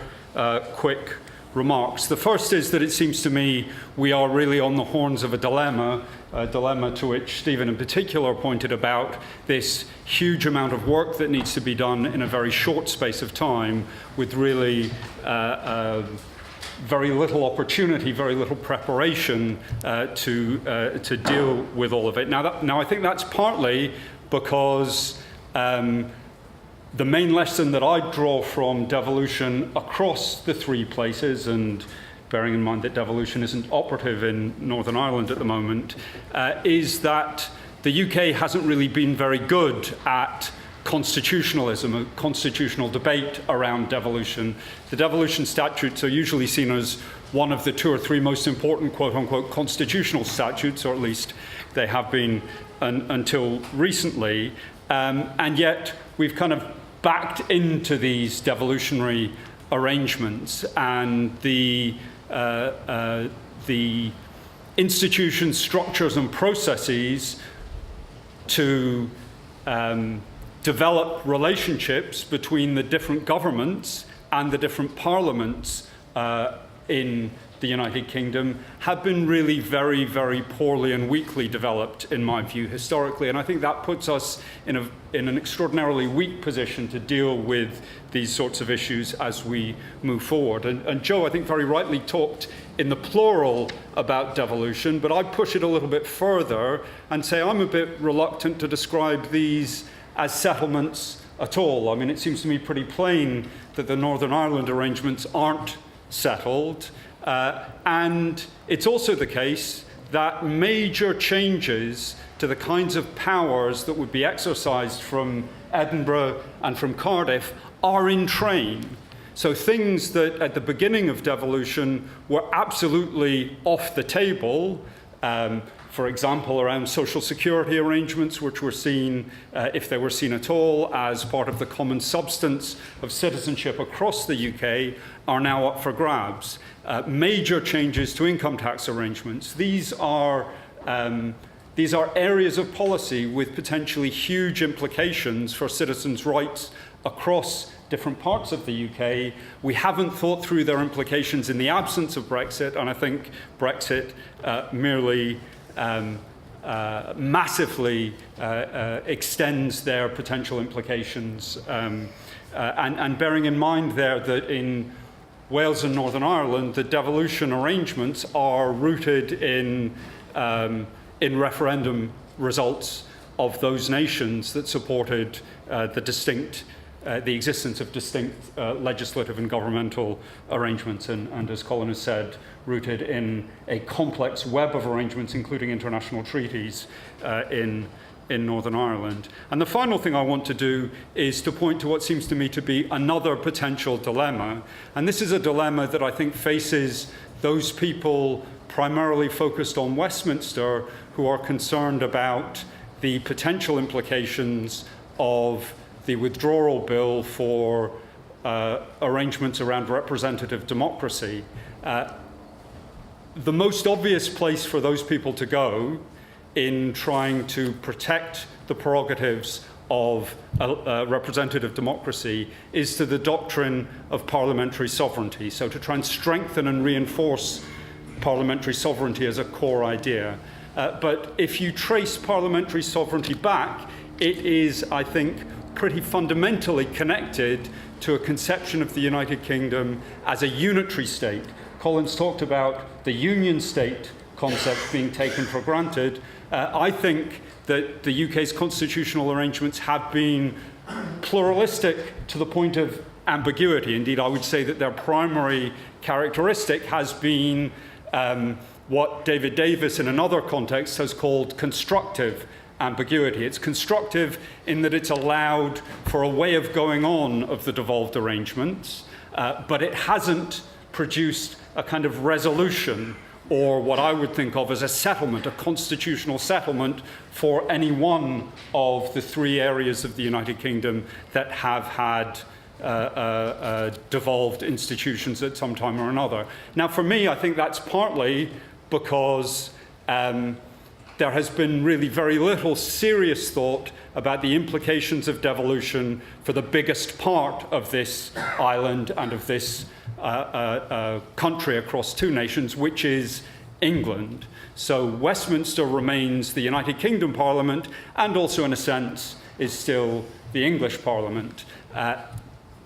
quick remarks. The first is that it seems to me we are really on the horns of a dilemma to which Stephen in particular pointed about, this huge amount of work that needs to be done in a very short space of time, with really very little opportunity, very little preparation to deal with all of it. Now I think that's partly because the main lesson that I draw from devolution across the 3 places, and bearing in mind that devolution isn't operative in Northern Ireland at the moment, is that the UK hasn't really been very good at constitutionalism, a constitutional debate around devolution. The devolution statutes are usually seen as one of the 2 or 3 most important quote-unquote constitutional statutes, or at least they have been until recently, and yet we've kind of backed into these devolutionary arrangements, and the institutions, structures and processes to develop relationships between the different governments and the different parliaments in the United Kingdom have been really very, very poorly and weakly developed, in my view, historically. And I think that puts us in an extraordinarily weak position to deal with these sorts of issues as we move forward. And Joe, I think, very rightly talked in the plural about devolution, but I push it a little bit further and say I'm a bit reluctant to describe these as settlements at all. I mean, it seems to me pretty plain that the Northern Ireland arrangements aren't settled. And it's also the case that major changes to the kinds of powers that would be exercised from Edinburgh and from Cardiff are in train. So things that at the beginning of devolution were absolutely off the table, for example, around social security arrangements, which were seen, if they were seen at all, as part of the common substance of citizenship across the UK, are now up for grabs. Major changes to income tax arrangements. These are These are areas of policy with potentially huge implications for citizens' rights across different parts of the UK. We haven't thought through their implications in the absence of Brexit, and I think Brexit merely massively extends their potential implications. And bearing in mind there that in Wales and Northern Ireland, the devolution arrangements are rooted in referendum results of those nations that supported the existence of distinct legislative and governmental arrangements, and as Colin has said, rooted in a complex web of arrangements, including international treaties in Northern Ireland. And the final thing I want to do is to point to what seems to me to be another potential dilemma. And this is a dilemma that I think faces those people primarily focused on Westminster who are concerned about the potential implications of the withdrawal bill for arrangements around representative democracy. The most obvious place for those people to go in trying to protect the prerogatives of representative democracy is to the doctrine of parliamentary sovereignty. So to try and strengthen and reinforce parliamentary sovereignty as a core idea. But if you trace parliamentary sovereignty back, it is, I think, pretty fundamentally connected to a conception of the United Kingdom as a unitary state. Colin's talked about the union state concept being taken for granted. I think that the UK's constitutional arrangements have been pluralistic to the point of ambiguity. Indeed, I would say that their primary characteristic has been what David Davis in another context has called constructive ambiguity. It's constructive in that it's allowed for a way of going on of the devolved arrangements, but it hasn't produced a kind of resolution or what I would think of as a settlement, a constitutional settlement for any one of the three areas of the United Kingdom that have had devolved institutions at some time or another. Now, for me, I think that's partly because there has been really very little serious thought about the implications of devolution for the biggest part of this island and of this country across two nations, which is England. So Westminster remains the United Kingdom Parliament and also, in a sense, is still the English Parliament.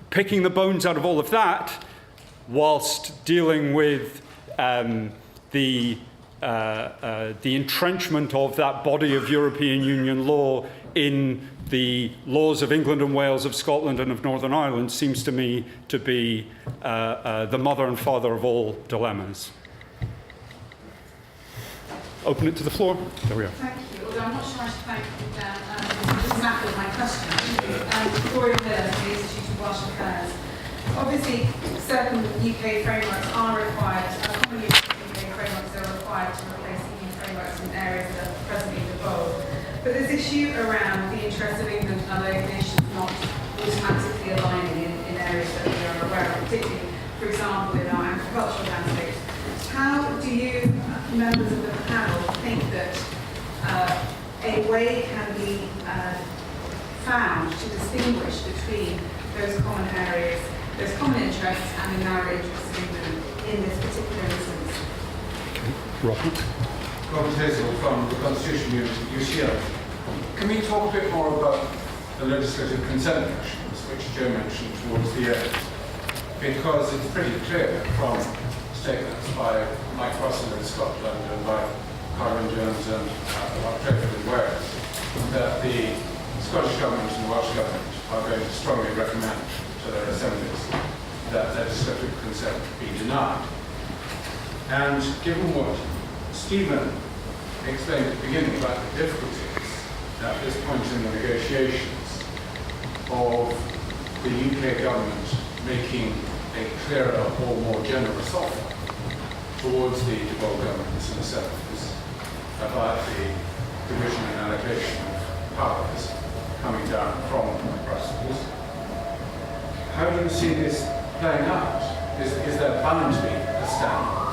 Picking the bones out of all of that, whilst dealing with the entrenchment of that body of European Union law in the laws of England and Wales, of Scotland and of Northern Ireland, seems to me to be the mother and father of all dilemmas. Open it to the floor. There we are. Thank you. Although I'm not sure I should thank this is exactly my question. Gloria Miller, the Institute of Welsh Affairs. Obviously, certain UK frameworks are required, common UK frameworks are required to replace EU frameworks in areas that are presently devolved. But this issue around the interests of England and other nations not automatically aligning in areas that we are aware of, particularly, for example, in our agricultural landscapes. How do you, members of the panel, think that a way can be found to distinguish between those common areas, those common interests, and the narrow interests of England in this particular instance? Robert? Robert Hazel from the Constitution Unit at UCL. Can we talk a bit more about the legislative consent questions, which Joe mentioned towards the end? Because it's pretty clear from statements by Mike Russell in Scotland and by Karen Jones and Trevor in Wales that the Scottish Government and the Welsh Government are going to strongly recommend to their assemblies that legislative consent be denied. And given what Stephen explained at the beginning about the difficulties at this point in the negotiations of the UK government making a clearer or more generous offer towards the devolved governments themselves about the division and allocation of powers coming down from Brussels. How do you see this playing out? Is there bound to be a standoff?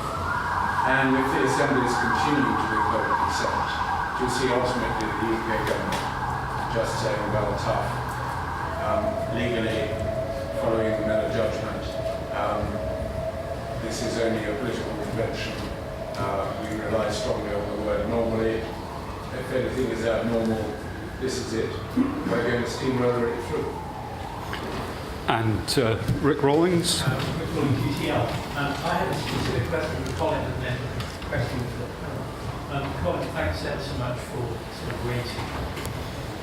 And if the assemblies continue to withhold consent, do you see ultimately the UK government just saying, well, tough, legally following another judgment, this is only a political convention, we rely strongly on the word normally, if anything is abnormal, this is it, we're going to steamroller it through? And Rick Rawlings. Rick Rawlings, UCL. I had a specific question for Colin and then a question for the panel. Colin, thanks ever so much for sort of waiting,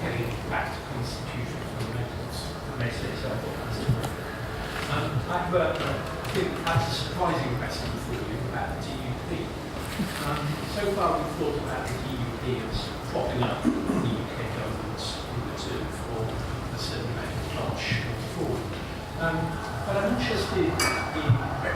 getting back to constitutional fundamentals. That makes it so I thought that was terrific. I have I think perhaps a surprising question for you about the DUP. So far we've thought about the DUP as propping up the UK government's return for a certain amount of cash going forward. But I'm interested in what you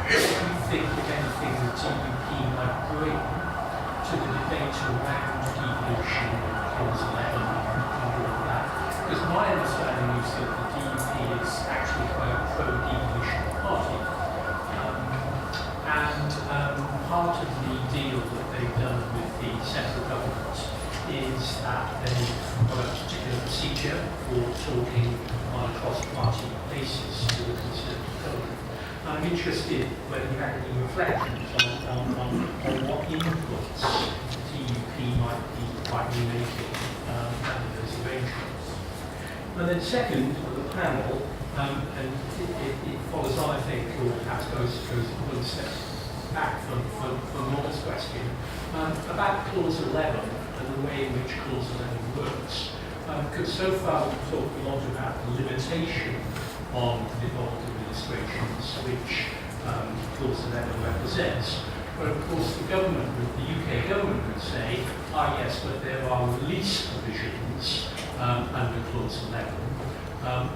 think, if anything, the DUP might bring to the debate around devolution, Clause 11, and all of that. Because my understanding is that the DUP is actually quite a pro-devolution party. Part of the deal that they've done with the central government is that they've got a particular procedure for talking on a cross-party basis to the Conservative government. I'm interested whether you have any reflections on what influence the DUP might be making under those arrangements. And then second, for the panel, and it follows on, I think, or perhaps goes one step back from Laura's question, about Clause 11 and the way in which Clause 11 works. Because so far we've talked a lot about the limitation on devolved administrations, which Clause 11 represents. But of course the UK government would say, yes, but there are release provisions under Clause 11,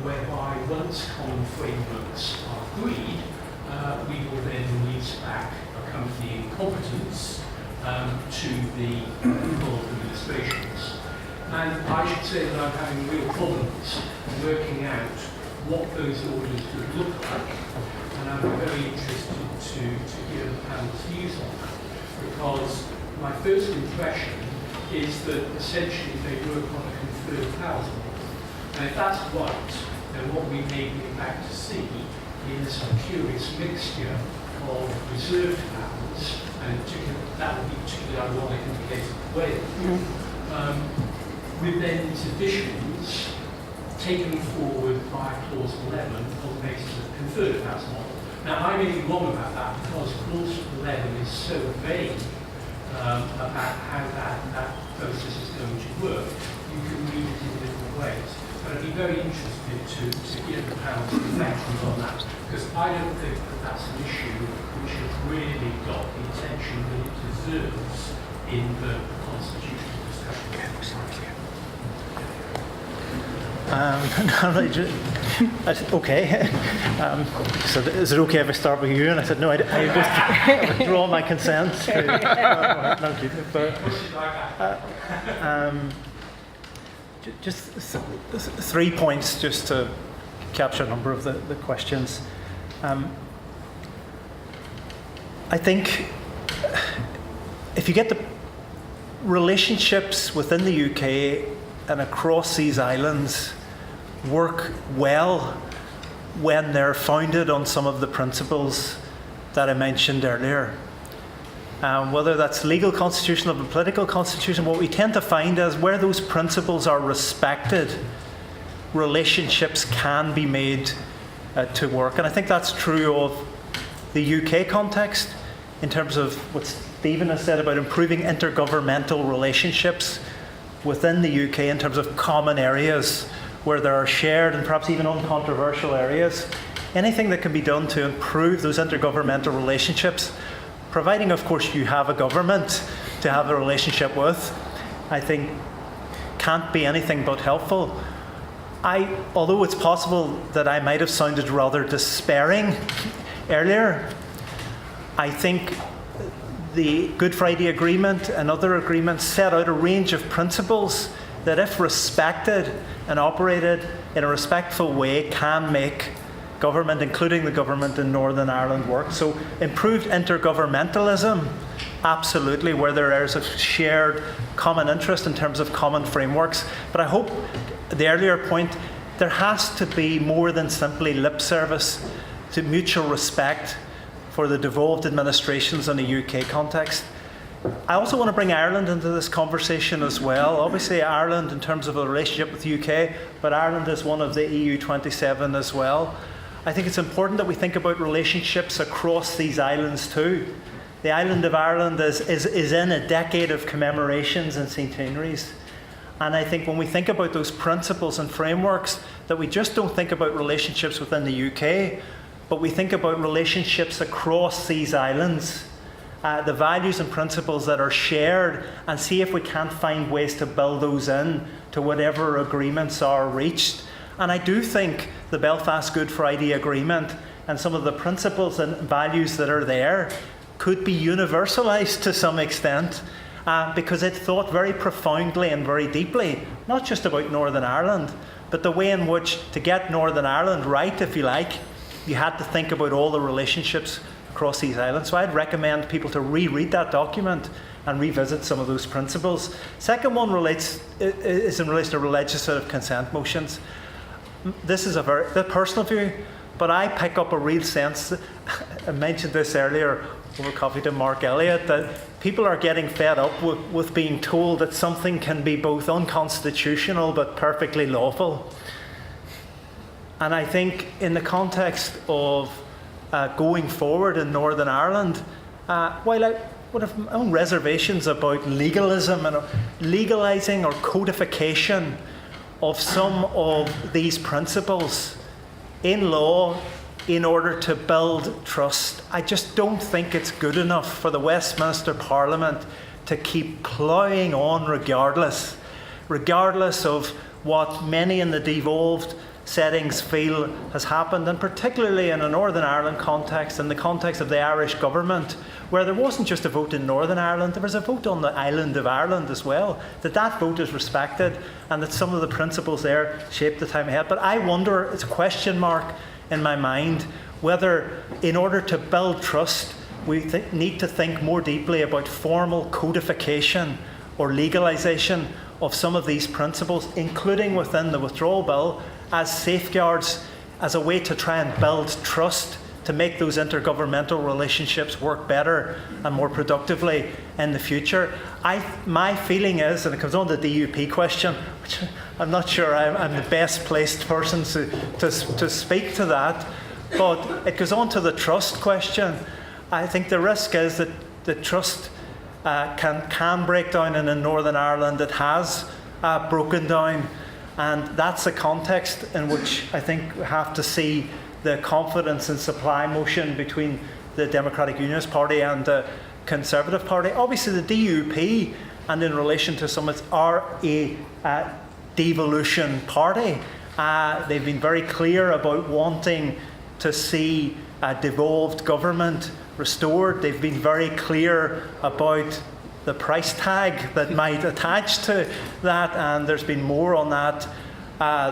whereby once common frameworks are agreed, we will then release back accompanying competence to the devolved administrations. And I should say that I'm having real problems working out what those orders would look like, and I'm very interested to hear the panel's views on that, because my first impression is that essentially they work on a conferred powers model. And if that's right, then what we may be about to see is a curious mixture of reserved powers, and in particular, that would be particularly ironic in the case of Wales, with then these additions taken forward by Clause 11 on the basis of the conferred powers model. Now, I may be wrong about that because Clause 11 is so vague about how that process is going to work. You can read it in different ways. But I'd be very interested to hear the panel's reflections on that, because I don't think that that's an issue which has really got the attention that it deserves in the constitutional discussion. Okay. So is it okay if I start with you? And I said, no, I withdraw my consent. Just 3 points just to capture a number of the questions. I think if you get the relationships within the UK and across these islands work well when they're founded on some of the principles that I mentioned earlier. Whether that's legal constitution or the political constitution, what we tend to find is where those principles are respected, relationships can be made to work. And I think that's true of the UK context in terms of what Stephen has said about improving intergovernmental relationships within the UK in terms of common areas where there are shared and perhaps even uncontroversial areas. Anything that can be done to improve those intergovernmental relationships, providing, of course, you have a government to have a relationship with, I think can't be anything but helpful. Although it's possible that I might have sounded rather despairing earlier, I think the Good Friday Agreement and other agreements set out a range of principles that, if respected and operated in a respectful way, can make government, including the government in Northern Ireland, work. So improved intergovernmentalism absolutely, where there is a shared common interest in terms of common frameworks. But I hope the earlier point, there has to be more than simply lip service to mutual respect for the devolved administrations in the UK context. I also want to bring Ireland into this conversation as well. Obviously Ireland in terms of a relationship with the UK, but Ireland is one of the EU 27 as well. I think it's important that we think about relationships across these islands too. The island of Ireland is in a decade of commemorations and centenaries. And I think when we think about those principles and frameworks, that we just don't think about relationships within the UK, but we think about relationships across these islands. The values and principles that are shared, and see if we can't find ways to build those in to whatever agreements are reached. And I do think the Belfast Good Friday Agreement and some of the principles and values that are there could be universalised to some extent, because it thought very profoundly and very deeply, not just about Northern Ireland, but the way in which to get Northern Ireland right, if you like, you had to think about all the relationships across these islands. So I'd recommend people to reread that document and revisit some of those principles. Second one is in relation to legislative consent motions. This is a very personal view, but I pick up a real sense, I mentioned this earlier over coffee to Mark Elliott, that people are getting fed up with being told that something can be both unconstitutional but perfectly lawful. And I think in the context of going forward in Northern Ireland, while I would have my own reservations about legalism and legalising or codification of some of these principles in law in order to build trust, I just don't think it's good enough for the Westminster Parliament to keep ploughing on regardless of what many in the devolved settings feel has happened, and particularly in a Northern Ireland context, in the context of the Irish government, where there wasn't just a vote in Northern Ireland, there was a vote on the island of Ireland as well, that vote is respected and that some of the principles there shape the time ahead. But I wonder, it's a question mark in my mind, whether in order to build trust, we need to think more deeply about formal codification or legalisation of some of these principles, including within the withdrawal bill, as safeguards, as a way to try and build trust, to make those intergovernmental relationships work better and more productively in the future. My feeling is, and it comes on to the DUP question, which I'm not sure I'm the best placed person to speak to that, but it goes on to the trust question. I think the risk is that the trust can break down, and in Northern Ireland it has broken down. And that's the context in which I think we have to see the confidence and supply motion between the Democratic Unionist Party and the Conservative Party. Obviously the DUP, and in relation to some, are a devolution party. They've been very clear about wanting to see a devolved government restored. They've been very clear about the price tag that might attach to that, and there's been more on that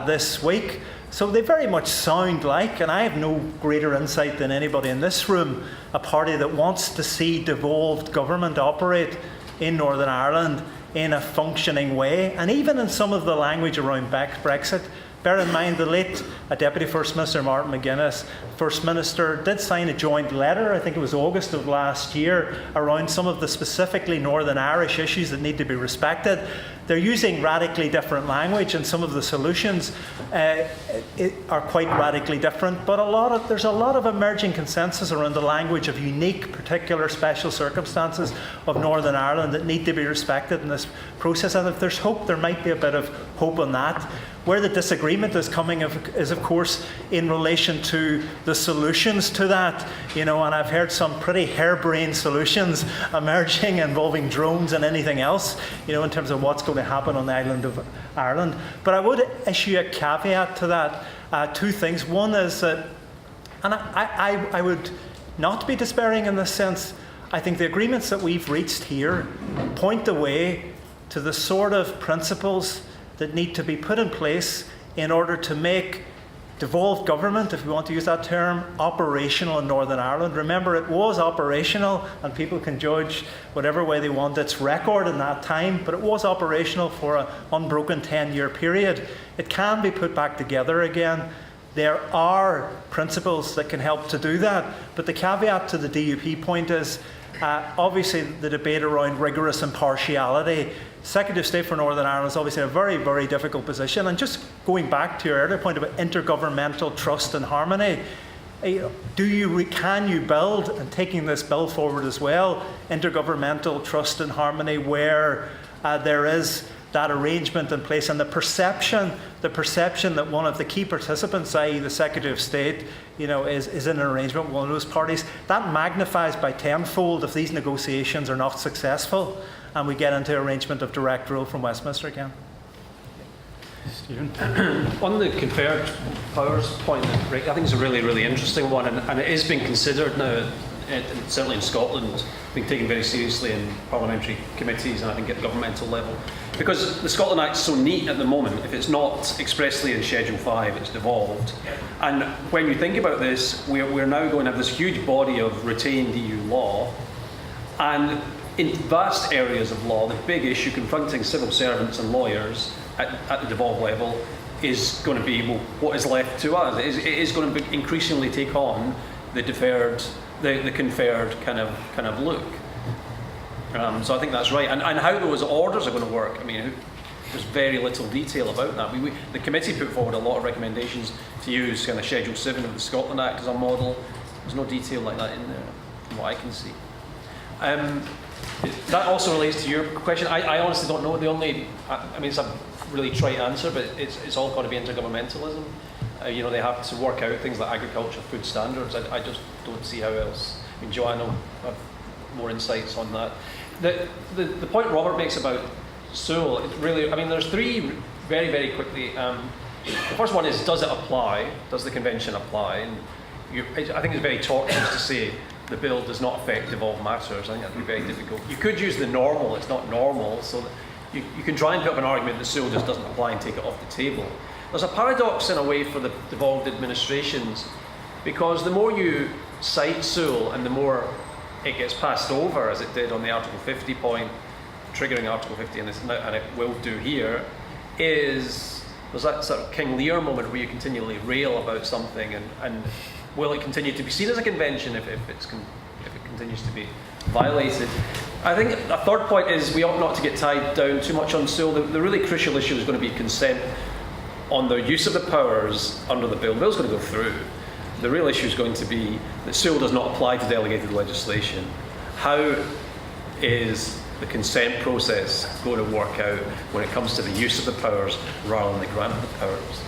this week. So they very much sound like, and I have no greater insight than anybody in this room, a party that wants to see devolved government operate in Northern Ireland in a functioning way. And even in some of the language around Brexit, bear in mind the late Deputy First Minister Martin McGuinness, First Minister, did sign a joint letter, I think it was August of last year, around some of the specifically Northern Irish issues that need to be respected. They're using radically different language, and some of the solutions are quite radically different, but there's a lot of emerging consensus around the language of unique, particular, special circumstances of Northern Ireland that need to be respected in this process. And if there's hope, there might be a bit of hope on that. Where the disagreement is coming is, of course, in relation to the solutions to that. And I've heard some pretty harebrained solutions emerging involving drones and anything else, in terms of what's going to happen on the island of Ireland. But I would issue a caveat to that. Two things. One is that, and I would not be despairing in this sense, I think the agreements that we've reached here point the way to the sort of principles that need to be put in place in order to make devolved government, if we want to use that term, operational in Northern Ireland. Remember, it was operational, and people can judge whatever way they want its record in that time, but it was operational for an unbroken 10-year period. It can be put back together again. There are principles that can help to do that, but the caveat to the DUP point is, obviously the debate around rigorous impartiality. Secretary of State for Northern Ireland is obviously a very, very difficult position. And just going back to your earlier point about intergovernmental trust and harmony, can you build, and taking this bill forward as well, intergovernmental trust and harmony where there is that arrangement in place, and the perception that one of the key participants, i.e. the Secretary of State, is in an arrangement with one of those parties, that magnifies by tenfold if these negotiations are not successful and we get into arrangement of direct rule from Westminster again. Stephen? On the conferred powers point, Rick, I think it's a really, really interesting one, and it is being considered now, certainly in Scotland, being taken very seriously in parliamentary committees and I think at governmental level. Because the Scotland Act is so neat at the moment, if it's not expressly in Schedule 5, it's devolved. And when you think about this, we're now going to have this huge body of retained EU law, and in vast areas of law, the big issue confronting civil servants and lawyers at the devolved level is going to be, well, what is left to us? It is going to increasingly take on the deferred, the conferred kind of look. So I think that's right. And how those orders are going to work, I mean, there's very little detail about that. The committee put forward a lot of recommendations to use kind of Schedule 7 of the Scotland Act as a model. There's no detail like that in there, from what I can see. That also relates to your question. I honestly don't know. I mean, it's a really trite answer, but it's all got to be intergovernmentalism. They have to work out things like agriculture, food standards. I just don't see how else. I mean, Joanne will have more insights on that. The point Robert makes about Sewell, really, I mean, there's three very, very quickly. The first one is, does it apply? Does the convention apply? And I think it's very tortuous to say the bill does not affect devolved matters. I think that would be very difficult. You could use the normal, it's not normal, so you can try and put up an argument that Sewell just doesn't apply and take it off the table. There's a paradox in a way for the devolved administrations, because the more you cite Sewell and the more it gets passed over, as it did on the Article 50 point, triggering Article 50, and it will do here, there's that sort of King Lear moment where you continually rail about something, and will it continue to be seen as a convention if it continues to be violated? I think a third point is we ought not to get tied down too much on Sewell. The really crucial issue is going to be consent on the use of the powers under the bill. The bill's going to go through. The real issue is going to be that Sewell does not apply to delegated legislation. How is the consent process going to work out when it comes to the use of the powers rather than the grant of the powers?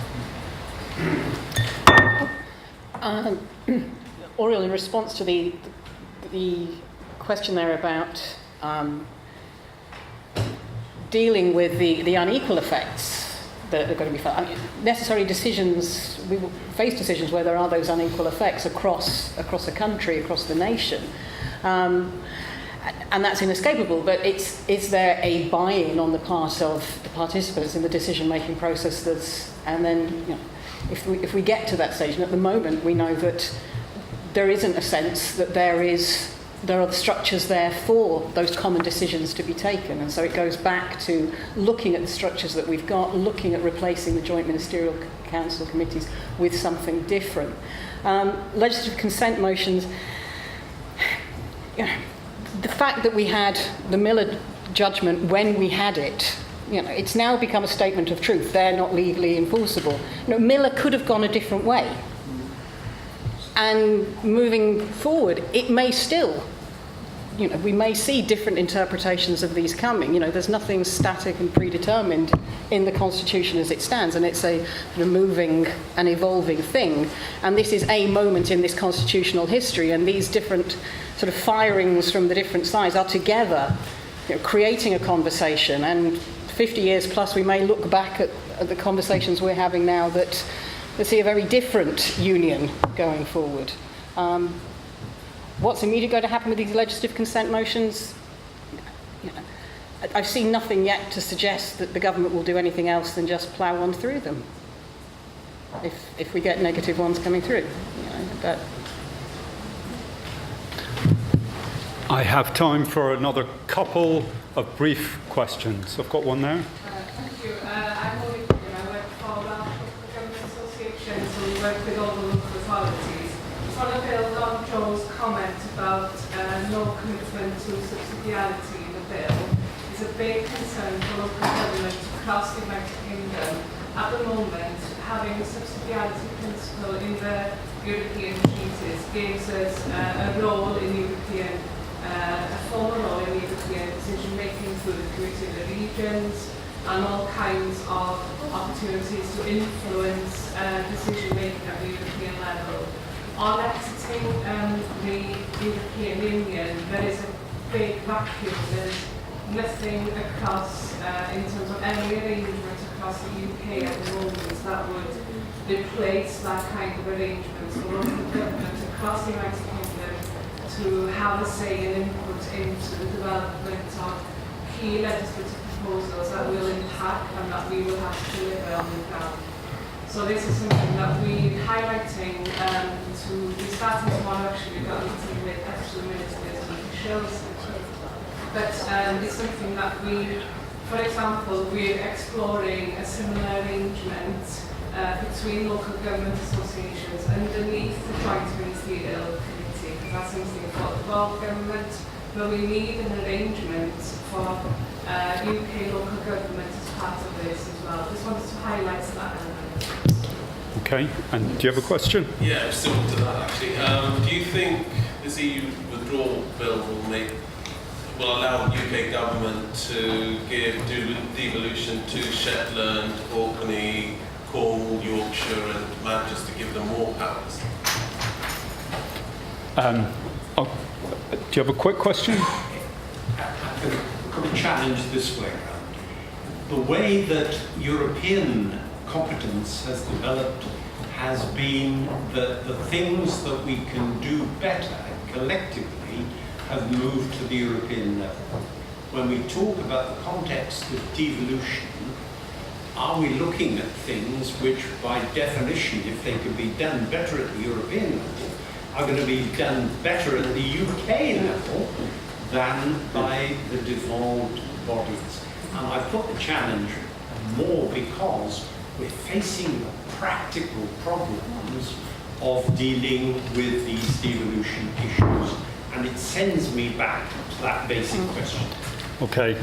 Oriel, in response to the question there about dealing with the unequal effects that are going to be felt, necessary decisions, we will face decisions where there are those unequal effects across a country, across the nation. And that's inescapable, but is there a buy-in on the part of the participants in the decision-making process and then, if we get to that stage, and at the moment we know that there isn't a sense that there are the structures there for those common decisions to be taken. And so it goes back to looking at the structures that we've got, looking at replacing the Joint Ministerial Council committees with something different. Legislative consent motions, the fact that we had the Miller judgment when we had it, it's now become a statement of truth. They're not legally enforceable. Miller could have gone a different way. And moving forward, it may still, we may see different interpretations of these coming. There's nothing static and predetermined in the Constitution as it stands, and it's a moving and evolving thing. And this is a moment in this constitutional history, and these different sort of firings from the different sides are together, creating a conversation. And 50 years plus, we may look back at the conversations we're having now that see a very different union going forward. What's immediately going to happen with these legislative consent motions? I've seen nothing yet to suggest that the government will do anything else than just plough on through them. if we get negative ones coming through. But I have time for another couple of brief questions. I've got one now. Thank you. I'm Molly Quinn. I work for Local Government Association, so we work with all the local authorities. I just want to build on Joe's comment about no commitment to subsidiarity in the bill. It's a big concern for local government across the United Kingdom. At the moment, having a subsidiarity principle in the European treaties gives us a role in European a formal role in European decision-making through the Committee of the Regions and all kinds of opportunities to influence decision-making at the European level. On exiting the European Union, there is a big vacuum. There's nothing across, in terms of any arrangement across the UK at the moment that would replace that kind of arrangement. So local government across the United Kingdom to have a say and input into the development of key legislative proposals that will impact and that we will have to deliver on the ground. So this is something that we're highlighting to be starting tomorrow. Actually, we've got a meeting with extra ministers and officials. But it's something that we, for example, we're exploring a similar arrangement between local government associations underneath the Joint Ministerial Committee. That's something for the world government, but we need an arrangement for UK local government as part of this as well. Just wanted to highlight that element. Okay, and do you have a question? Yeah, similar to that actually. Do you think this EU withdrawal bill will allow the UK government to give devolution to Shetland, Orkney, Cornwall, Yorkshire and Manchester, to give them more powers? Do you have a quick question? I could challenge this way around. The way that European competence has developed has been that the things that we can do better collectively have moved to the European level. When we talk about the context of devolution, are we looking at things which, by definition, if they can be done better at the European level, are going to be done better at the UK level than by the devolved bodies? And I put the challenge more because we're facing the practical problems of dealing with these devolution issues. And it sends me back to that basic question. Okay,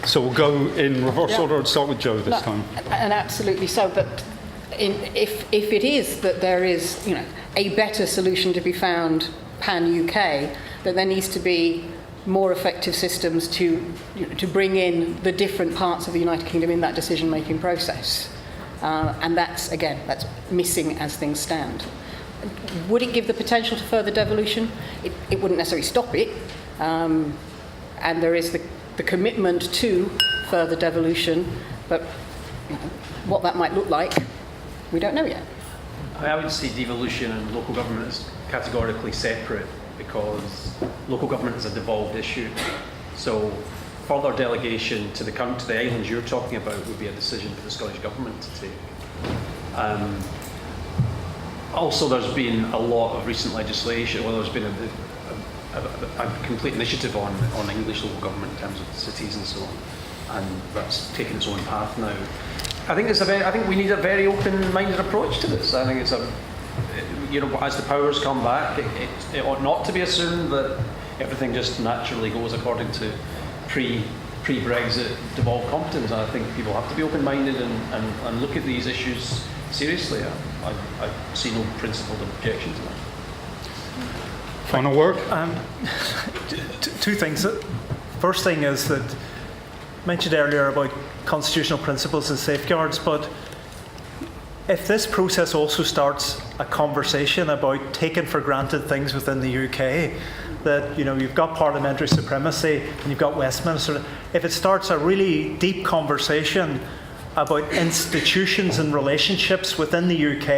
so we'll go in reverse order and start with Joe this time. And absolutely so, but if it is that there is, a better solution to be found pan-UK, that there needs to be more effective systems to bring in the different parts of the United Kingdom in that decision-making process. And that's missing as things stand. Would it give the potential to further devolution? It wouldn't necessarily stop it. And there is the commitment to further devolution, but what that might look like, we don't know yet. I would see devolution and local government as categorically separate because local government is a devolved issue. So further delegation to the islands you're talking about would be a decision for the Scottish Government to take. Also, there's been a lot of recent legislation, there's been a complete initiative on English local government in terms of cities and so on, and that's taken its own path now. I think we need a very open-minded approach to this. I think it's as the powers come back, it ought not to be assumed that everything just naturally goes according to pre-Brexit devolved competence. I think people have to be open-minded and look at these issues seriously. I see no principled objection to that. Final word? Two things. First thing is that mentioned earlier about constitutional principles and safeguards, but if this process also starts a conversation about taking for granted things within the UK, that you've got parliamentary supremacy and you've got Westminster, if it starts a really deep conversation about institutions and relationships within the UK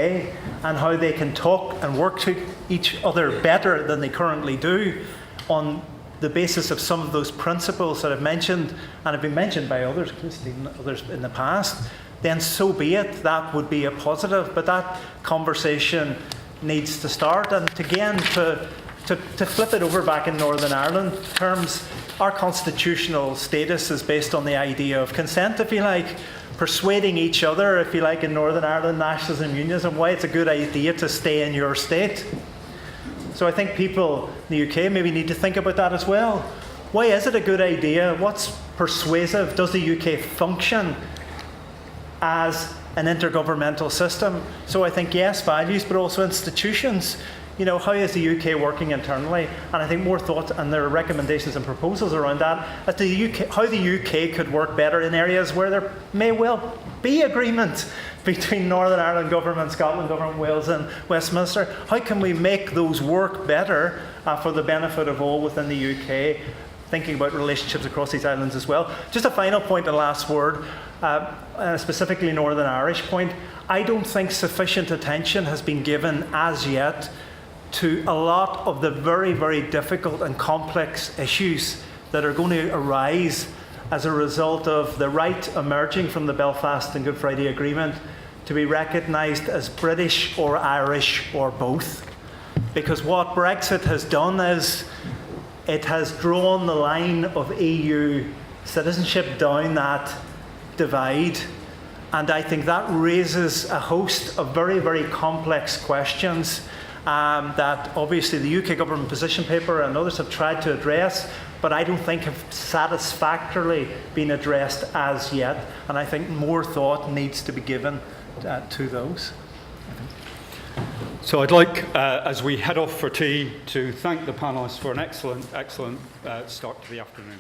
and how they can talk and work to each other better than they currently do on the basis of some of those principles that I've mentioned and have been mentioned by others, Christine, others in the past, then so be it. That would be a positive. But that conversation needs to start. And again, to flip it over back in Northern Ireland terms, our constitutional status is based on the idea of consent, if you like, persuading each other, if you like, in Northern Ireland, nationalism, unionism, why it's a good idea to stay in your state. So I think people in the UK maybe need to think about that as well. Why is it a good idea? What's persuasive? Does the UK function as an intergovernmental system? So I think, yes, values, but also institutions. You know, how is the UK working internally? And I think more thought, and there are recommendations and proposals around that, as to the UK, how the UK could work better in areas where there may well be agreement between Northern Ireland government, Scotland government, Wales and Westminster. How can we make those work better for the benefit of all within the UK? Thinking about relationships across these islands as well. Just a final point, a last word, specifically Northern Irish point. I don't think sufficient attention has been given as yet to a lot of the very, very difficult and complex issues that are going to arise as a result of the right emerging from the Belfast and Good Friday Agreement to be recognised as British or Irish or both. Because what Brexit has done is it has drawn the line of EU citizenship down that divide. And I think that raises a host of very, very complex questions that obviously the UK government position paper and others have tried to address, but I don't think have satisfactorily been addressed as yet. And I think more thought needs to be given to those. So I'd like, as we head off for tea, to thank the panellists for an excellent start to the afternoon.